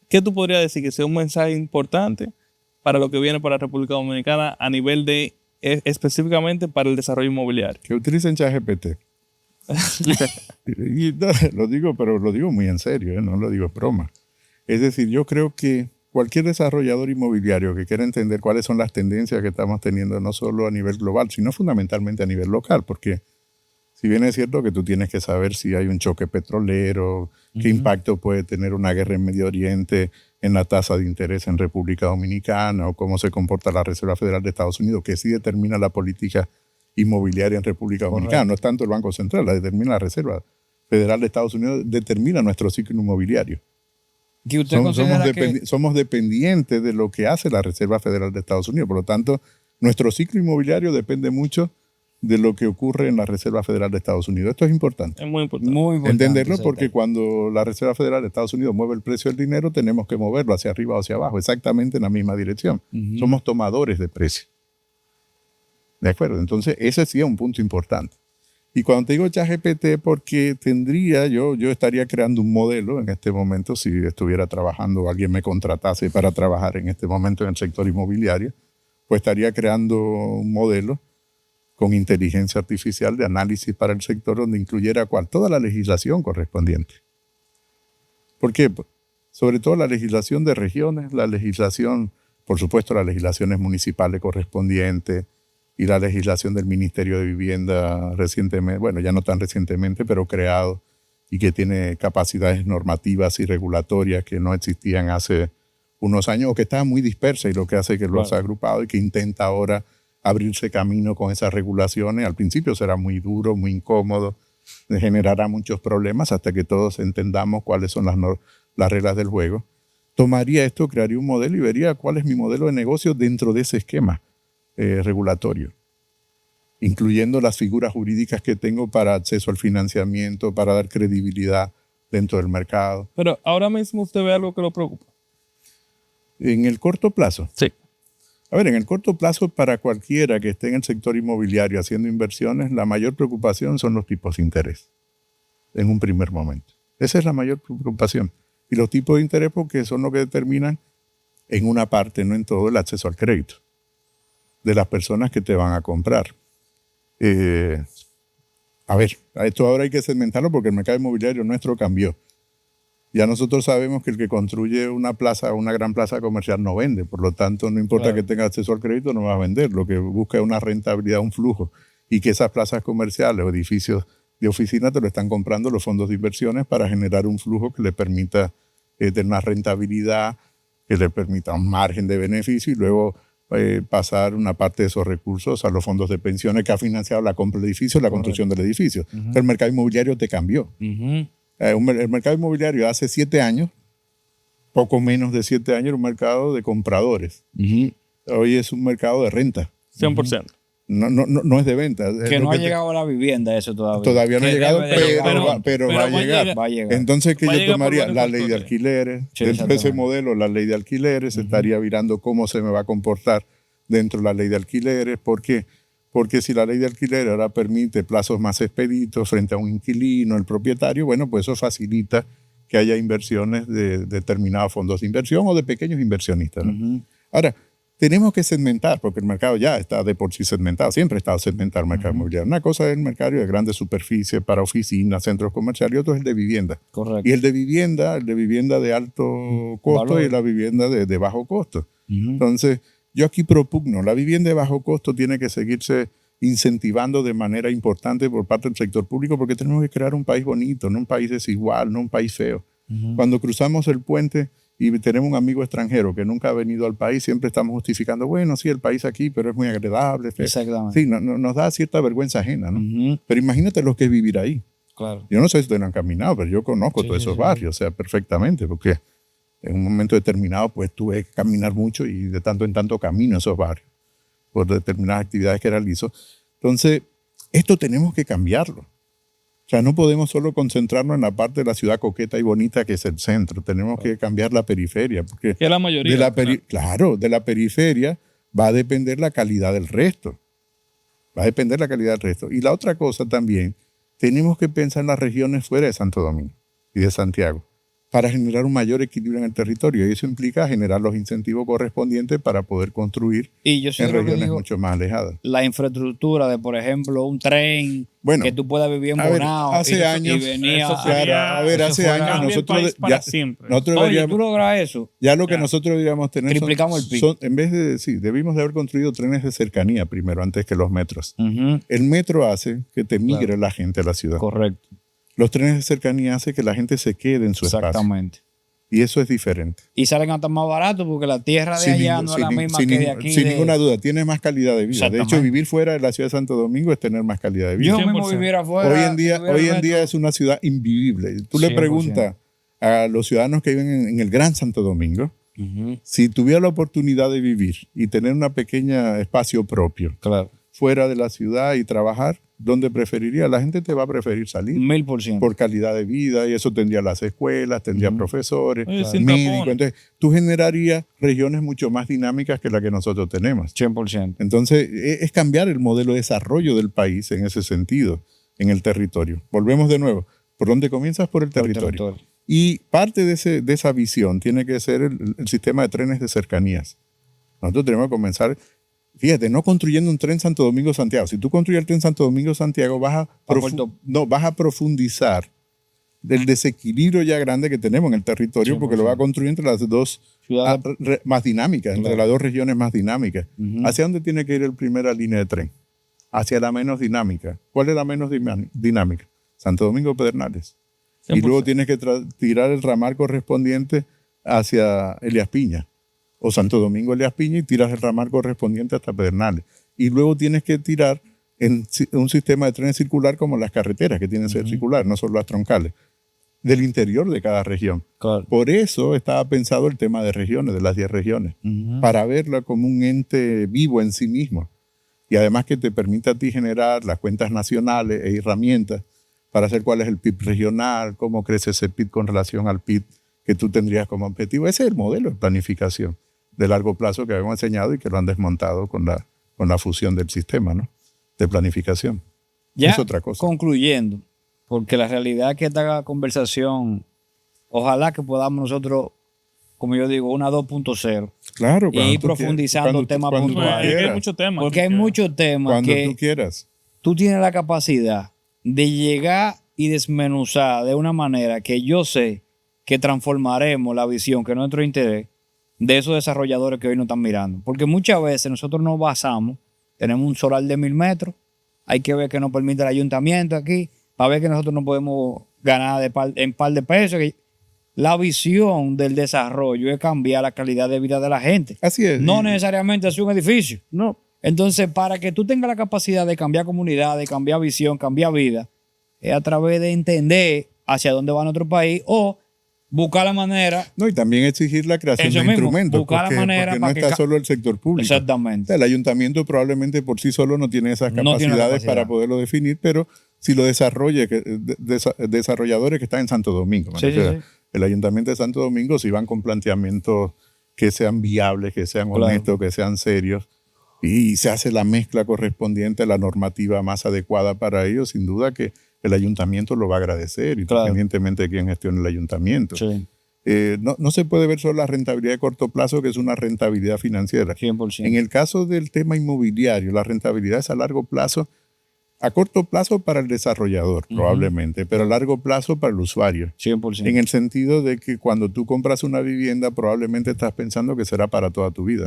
¿qué tú podrías decir que sea un mensaje importante para lo que viene para la República Dominicana a nivel de, específicamente para el desarrollo inmobiliario? Que utilicen ChatGPT. Y no, lo digo, pero lo digo muy en serio, no lo digo en broma. Es decir, yo creo que cualquier desarrollador inmobiliario que quiera entender cuáles son las tendencias que estamos teniendo, no solo a nivel global, sino fundamentalmente a nivel local, porque si bien es cierto que tú tienes que saber si hay un choque petrolero, qué impacto puede tener una guerra en Medio Oriente en la tasa de interés en República Dominicana, o cómo se comporta la Reserva Federal de Estados Unidos, que sí determina la política inmobiliaria en República Dominicana. No es tanto el Banco Central, la determina la Reserva Federal de Estados Unidos, determina nuestro ciclo inmobiliario. ¿Que usted considera Somos dependientes de lo que hace la Reserva Federal de Estados Unidos. Por lo tanto, nuestro ciclo inmobiliario depende mucho de lo que ocurre en la Reserva Federal de Estados Unidos. Esto es importante. Es muy importante. Muy importante Entenderlo, ese porque detalle. cuando la Reserva Federal de Estados Unidos mueve el precio del dinero, tenemos que moverlo hacia arriba o hacia abajo, exactamente en la misma dirección. Somos tomadores de precio. ¿De acuerdo? Entonces, ese sí es un punto importante. Y cuando te digo ChatGPT, porque yo estaría creando un modelo en este momento, si estuviera trabajando o alguien me contratase para trabajar en este momento en el sector inmobiliario, pues estaría creando un modelo con inteligencia artificial de análisis para el sector donde incluyera toda la legislación correspondiente. ¿Por qué? Sobre todo la legislación de regiones, la legislación, por supuesto, las legislaciones municipales correspondientes y la legislación del Ministerio de Vivienda recientemente, bueno, ya no tan recientemente, pero creado y que tiene capacidades normativas y regulatorias que no existían hace unos años o que estaban muy dispersas, y lo que hace que los ha agrupado y que intenta ahora abrirse camino con esas regulaciones. Al principio será muy duro, muy incómodo, generará muchos problemas hasta que todos entendamos cuáles son las reglas del juego. Tomaría esto, crearía un modelo y vería cuál es mi modelo de negocio dentro de ese esquema regulatorio, incluyendo las figuras jurídicas que tengo para acceso al financiamiento, para dar credibilidad dentro del mercado. Pero ahora mismo usted ve algo que lo preocupa. En el corto plazo. Sí. A ver, en el corto plazo, para cualquiera que esté en el sector inmobiliario haciendo inversiones, la mayor preocupación son los tipos de interés, en un primer momento. Esa es la mayor preocupación. Y los tipos de interés, porque son los que determinan, en una parte, no en todo, el acceso al crédito de las personas que te van a comprar. A ver, esto ahora hay que segmentarlo porque el mercado inmobiliario nuestro cambió. Ya nosotros sabemos que el que construye una plaza, una gran plaza comercial no vende, por lo tanto no importa que tenga acceso al crédito, no va a vender. Lo que busca es una rentabilidad, un flujo, y que esas plazas comerciales o edificios de oficina te lo están comprando los fondos de inversiones para generar un flujo que le permita tener una rentabilidad, que le permita un margen de beneficio y luego pasar una parte de esos recursos a los fondos de pensiones que ha financiado la compra del edificio y la construcción del edificio. El mercado inmobiliario te cambió. El mercado inmobiliario hace 7 años, poco menos de 7 años, era un mercado de compradores. Hoy es un mercado de renta. 100%. No es de venta. Que no ha llegado a la vivienda eso todavía. Todavía no ha llegado, pero va a llegar. Va a llegar. Entonces, que Va a yo llegar por tomaría varios la ley de factores. alquileres. Sí, Dentro de ese exactamente. modelo, la ley de alquileres, se estaría mirando cómo se me va a comportar dentro de la ley de alquileres. ¿Por qué? Porque si la ley de alquileres ahora permite plazos más expeditos frente a un inquilino, el propietario, bueno, pues eso facilita que haya inversiones de determinados fondos de inversión o de pequeños inversionistas, ¿no? Ahora, tenemos que segmentar, porque el mercado ya está de por sí segmentado, siempre ha estado segmentado el mercado inmobiliario. Una cosa es el mercado de grandes superficies para oficinas, centros comerciales, y otro es el de vivienda. Correcto. Y el de vivienda de alto costo y la vivienda de bajo costo. Entonces, yo aquí propugno, la vivienda de bajo costo tiene que seguirse incentivando de manera importante por parte del sector público, porque tenemos que crear un país bonito, no un país desigual, no un país feo. Cuando cruzamos el puente y tenemos un amigo extranjero que nunca ha venido al país, siempre estamos justificando, bueno, sí, el país aquí, pero es muy agradable. Exactamente. Sí, nos da cierta vergüenza ajena, ¿no? Pero imagínate lo que es vivir ahí. Claro. Yo no sé si ustedes no han caminado, pero yo conozco todos esos barrios, o sea, perfectamente, porque en un momento determinado, pues tuve que caminar mucho y de tanto en tanto camino esos barrios por determinadas actividades que realizo. Entonces, esto tenemos que cambiarlo. O sea, no podemos solo concentrarnos en la parte de la ciudad coqueta y bonita que es el centro. Tenemos que cambiar la periferia. Porque Que la mayoría. Claro, de la periferia va a depender la calidad del resto. Va a depender la calidad del resto. Y la otra cosa también, tenemos que pensar en las regiones fuera de Santo Domingo y de Santiago para generar un mayor equilibrio en el territorio. Y eso implica generar los incentivos correspondientes para poder construir Y yo en regiones mucho más alejadas. La infraestructura de, por ejemplo, un tren, Bueno, que tú puedas vivir en a ver, Bonao. hace años, eso sería- hace años nosotros para siempre. nosotros Oye, deberíamos, tú logras eso. ya lo que nosotros deberíamos tener Triplicamos el PIB. en vez de, sí, debimos de haber construido trenes de cercanía primero antes que los metros. El metro hace que te migre la gente a la ciudad. Correcto. Los trenes de cercanía hacen que la gente se quede en su espacio. Exactamente. Y eso es diferente. Y salen hasta más baratos porque la tierra de allá no es la misma que de aquí. Sin ninguna duda, tiene más calidad de vida. De hecho, vivir fuera de la ciudad de Santo Domingo es tener más calidad de vida. Yo mismo 100%. viviera afuera. Hoy en día es una ciudad invivible. Tú le 100%. preguntas a los ciudadanos que viven en el Gran Santo Domingo, si tuviera la oportunidad de vivir y tener un pequeño espacio propio Claro. fuera de la ciudad y trabajar, ¿dónde preferiría? La gente te va a preferir salir 1000%. por calidad de vida y eso tendría las escuelas, tendría profesores, Oye, sin médicos. tapones. Entonces, tú generarías regiones mucho más dinámicas que las que nosotros tenemos. 100%. Entonces, es cambiar el modelo de desarrollo del país en ese sentido, en el territorio. Volvemos de nuevo. ¿Por dónde comienzas? Por el territorio. Y parte de esa visión tiene que ser el sistema de trenes de cercanías. Nosotros tenemos que comenzar, fíjate, no construyendo un tren Santo Domingo-Santiago. Si tú construyes el tren Santo Domingo-Santiago, vas a profundizar del desequilibrio ya grande que tenemos en el territorio, 100%. porque lo va a construir entre las dos Ciudades más dinámicas, entre las dos regiones más dinámicas. Ujú. ¿Hacia dónde tiene que ir la primera línea de tren? Hacia la menos dinámica. ¿Cuál es la menos dinámica? Santo Domingo-Pedernales. Y 100%. luego tienes que tirar el ramal correspondiente hacia Elías Piña o Santo Domingo Elías Piña y tiras el ramal correspondiente hasta Pedernales. Y luego tienes que tirar en un sistema de trenes circular como las carreteras que tienen que ser circular, no solo las troncales, del interior de cada región. Claro. Por eso estaba pensado el tema de regiones, de las 10 regiones, para verla como un ente vivo en sí mismo. Y además que te permita a ti generar las cuentas nacionales e herramientas para hacer cuál es el PIB regional, cómo crece ese PIB con relación al PIB que tú tendrías como objetivo. Ese es el modelo de planificación de largo plazo que habíamos enseñado y que lo han desmontado con la fusión del sistema, ¿no? De planificación. Ya Es otra cosa. concluyendo, porque la realidad es que esta conversación, ojalá que podamos nosotros, como yo digo, una 2.0. Claro, Y ir profundizando temas Bueno, puntuales. es que hay muchos temas. Porque hay muchos temas Cuando tú que quieras. tú tienes la capacidad de llegar y desmenuzar de una manera que yo sé que transformaremos la visión, que es nuestro interés, de esos desarrolladores que hoy nos están mirando. Porque muchas veces nosotros nos basamos, tenemos un solar de 1000 metros, hay que ver qué nos permite el ayuntamiento aquí, para ver que nosotros no podemos ganar en par de pesos. La visión del desarrollo es cambiar la calidad de vida de la gente. Así es. No Y- necesariamente hacer un edificio. No, Entonces, para que tú tengas la capacidad de cambiar comunidad, de cambiar visión, cambiar vida, es a través de entender hacia dónde va nuestro país o buscar la manera. no, y también exigir la creación Eso de mismo, instrumentos, buscar la porque, manera porque no para que está solo el sector público. Exactamente. El ayuntamiento probablemente por sí solo no tiene esas No tiene la capacidades capacidad. para poderlo definir, pero si lo desarrolle, desarrolladores que están en Santo Domingo, me Sí, sí, refiero, sí. el ayuntamiento de Santo Domingo, si van con planteamientos que sean viables, que sean Claro. honestos, que sean serios, y se hace la mezcla correspondiente a la normativa más adecuada para ellos, sin duda que el ayuntamiento lo va a agradecer, Claro. independientemente de quién gestione el ayuntamiento. Sí. No se puede ver solo la rentabilidad de corto plazo, que es una rentabilidad financiera. 100%. En el caso del tema inmobiliario, la rentabilidad es a largo plazo, a corto plazo para el desarrollador, probablemente, pero a largo plazo para el usuario. 100%. En el sentido de que cuando tú compras una vivienda, probablemente estás pensando que será para toda tu vida.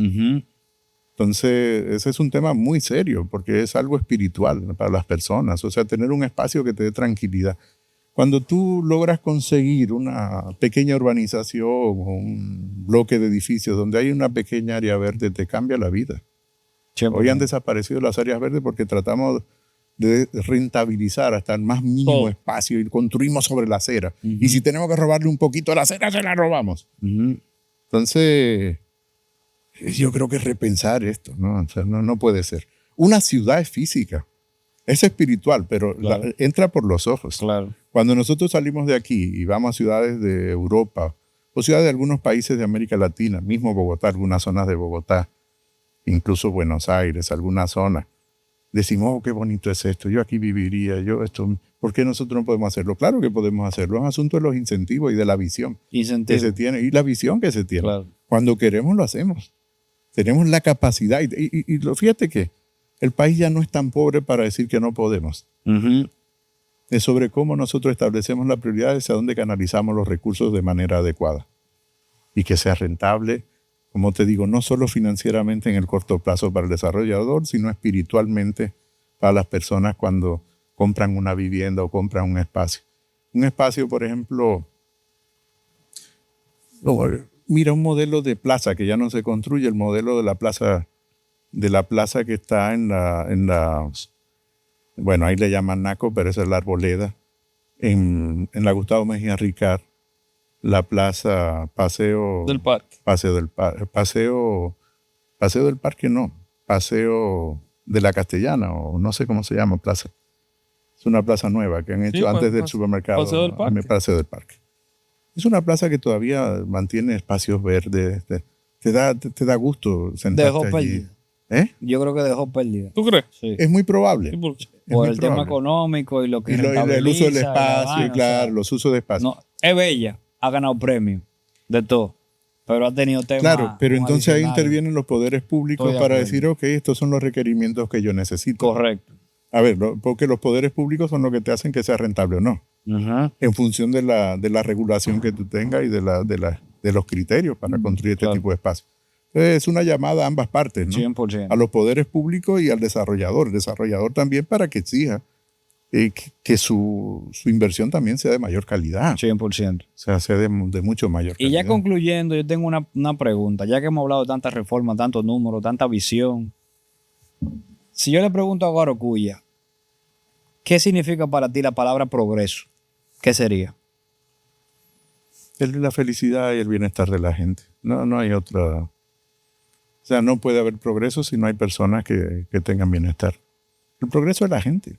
Entonces, ese es un tema muy serio, porque es algo espiritual para las personas. O sea, tener un espacio que te dé tranquilidad. Cuando tú logras conseguir una pequeña urbanización o un bloque de edificios donde hay una pequeña área verde, te cambia la vida. 100%. Hoy han desaparecido las áreas verdes porque tratamos de rentabilizar hasta el más mínimo espacio y construimos sobre la acera. Y si tenemos que robarle un poquito a la acera, se la robamos. Entonces, yo creo que es repensar esto, ¿no? O sea, no puede ser. Una ciudad es física, es espiritual, pero Claro. entra por los ojos. Claro. Cuando nosotros salimos de aquí y vamos a ciudades de Europa o ciudades de algunos países de América Latina, mismo Bogotá, algunas zonas de Bogotá, incluso Buenos Aires, algunas zonas, decimos, oh, qué bonito es esto, yo aquí viviría, ¿por qué nosotros no podemos hacerlo? Claro que podemos hacerlo, es un asunto de los incentivos y de la visión que se tiene, y la visión que se tiene. Claro. Cuando queremos lo hacemos, tenemos la capacidad, fíjate que el país ya no es tan pobre para decir que no podemos. Es sobre cómo nosotros establecemos las prioridades, a dónde canalizamos los recursos de manera adecuada y que sea rentable, como te digo, no solo financieramente en el corto plazo para el desarrollador, sino espiritualmente para las personas cuando compran una vivienda o compran un espacio. Un espacio, por ejemplo, mira un modelo de plaza que ya no se construye, el modelo de la plaza que está bueno, ahí le llaman Naco, pero esa es la Arboleda, en la Gustavo Mejía Ricard, la plaza Paseo Del parque. Paseo del Parque, no, Paseo de la Castellana, o no sé cómo se llama, plaza. Es una plaza nueva que han hecho antes del supermercado. Paseo del Parque. Paseo del Parque. Es una plaza que todavía mantiene espacios verdes, te da gusto sentarte Dejó allí. pérdida. Yo creo que dejó pérdida. ¿Tú crees? Sí. Es muy probable. Sí, porque- Es Por muy el tema probable. económico y lo que Y el uso del rentabiliza, la espacio, vaina, claro, o sea, los usos de espacio. no, es bella, ha ganado premios de todo, pero ha tenido temas. Claro, pero muy entonces ahí adicionales. intervienen los poderes públicos Estoy de para acuerdo. decir, ok, estos son los requerimientos que yo necesito. Correcto. A ver, porque los poderes públicos son los que te hacen que sea rentable o no, en función de la regulación que tú tengas y de los criterios para construir este claro. tipo de espacios. Entonces, es una llamada a ambas partes, ¿no? 100%. A los poderes públicos y al desarrollador. El desarrollador también para que exija que su inversión también sea de mayor calidad. 100%. O sea, sea de mucho mayor Y calidad. ya concluyendo, yo tengo una pregunta, ya que hemos hablado de tantas reformas, tantos números, tanta visión. Si yo le pregunto a Guarocuya, ¿qué significa para ti la palabra progreso? ¿Qué sería? Es la felicidad y el bienestar de la gente. No hay otra. O sea, no puede haber progreso si no hay personas que tengan bienestar. El progreso es la gente.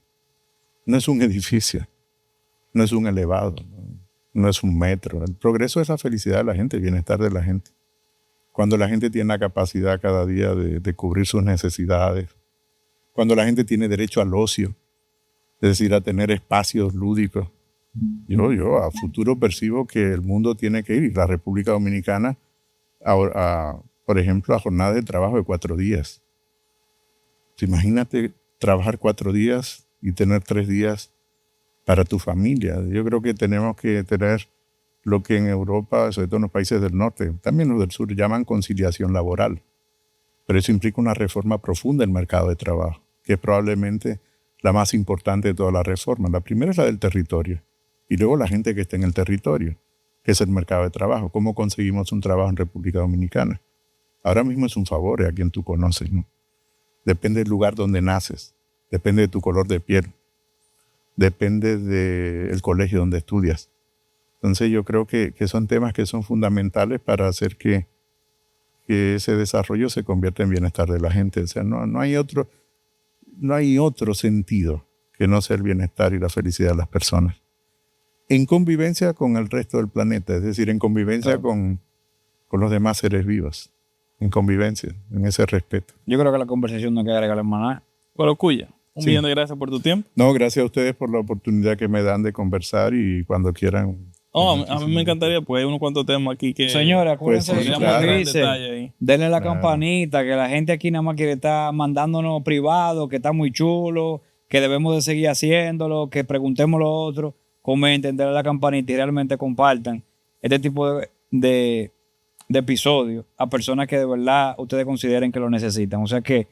No es un edificio. No es un elevado. No es un metro. El progreso es la felicidad de la gente, el bienestar de la gente. Cuando la gente tiene la capacidad cada día de cubrir sus necesidades. Cuando la gente tiene derecho al ocio. Es decir, a tener espacios lúdicos. Yo a futuro percibo que el mundo tiene que ir. Y la República Dominicana, por ejemplo, a jornadas de trabajo de 4 días. Imagínate trabajar 4 días y tener 3 días para tu familia. Yo creo que tenemos que tener lo que en Europa, sobre todo en los países del norte, también los del sur, llaman conciliación laboral. Pero eso implica una reforma profunda del mercado de trabajo, que es probablemente la más importante de todas las reformas. La primera es la del territorio. Y luego la gente que está en el territorio, que es el mercado de trabajo. ¿Cómo conseguimos un trabajo en República Dominicana? Ahora mismo es un favor a quien tú conoces, ¿no? Depende del lugar donde naces, depende de tu color de piel, depende del colegio donde estudias. Entonces yo creo que son temas que son fundamentales para hacer que ese desarrollo se convierta en bienestar de la gente. O sea, no hay otro sentido que no sea el bienestar y la felicidad de las personas. En convivencia con el resto del planeta, es decir, en convivencia con los demás seres vivos, en convivencia, en ese respeto. Yo creo que la conversación no hay que agregarle más nada. Guarocuya, un Sí. millón de gracias por tu tiempo. No, gracias a ustedes por la oportunidad que me dan de conversar y cuando quieran A mí me encantaría, pues hay unos cuantos temas aquí que... Señora, acuérdense Pues de sí, lo claro. que en dice. detalle ahí. Denle la Claro. campanita, que la gente aquí nada más quiere estar mandándonos privado, que está muy chulo, que debemos de seguir haciéndolo, que preguntemos lo otro, comenten, denle la campanita y realmente compartan este tipo de episodios a personas que de verdad ustedes consideren que lo necesitan. O sea que,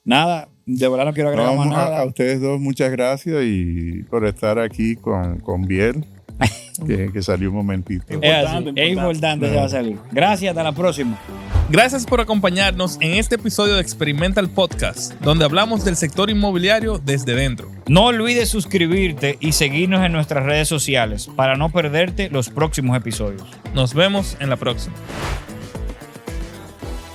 nada, de verdad no quiero agregar más No, nada. a ustedes dos muchas gracias y por estar aquí con Biel, que salió un momentito. Es así, Importante, es importante, ya va a salir. Gracias, hasta la próxima. Gracias por acompañarnos en este episodio de Experimental Podcast, donde hablamos del sector inmobiliario desde dentro. No olvides suscribirte y seguirnos en nuestras redes sociales para no perderte los próximos episodios. Nos vemos en la próxima.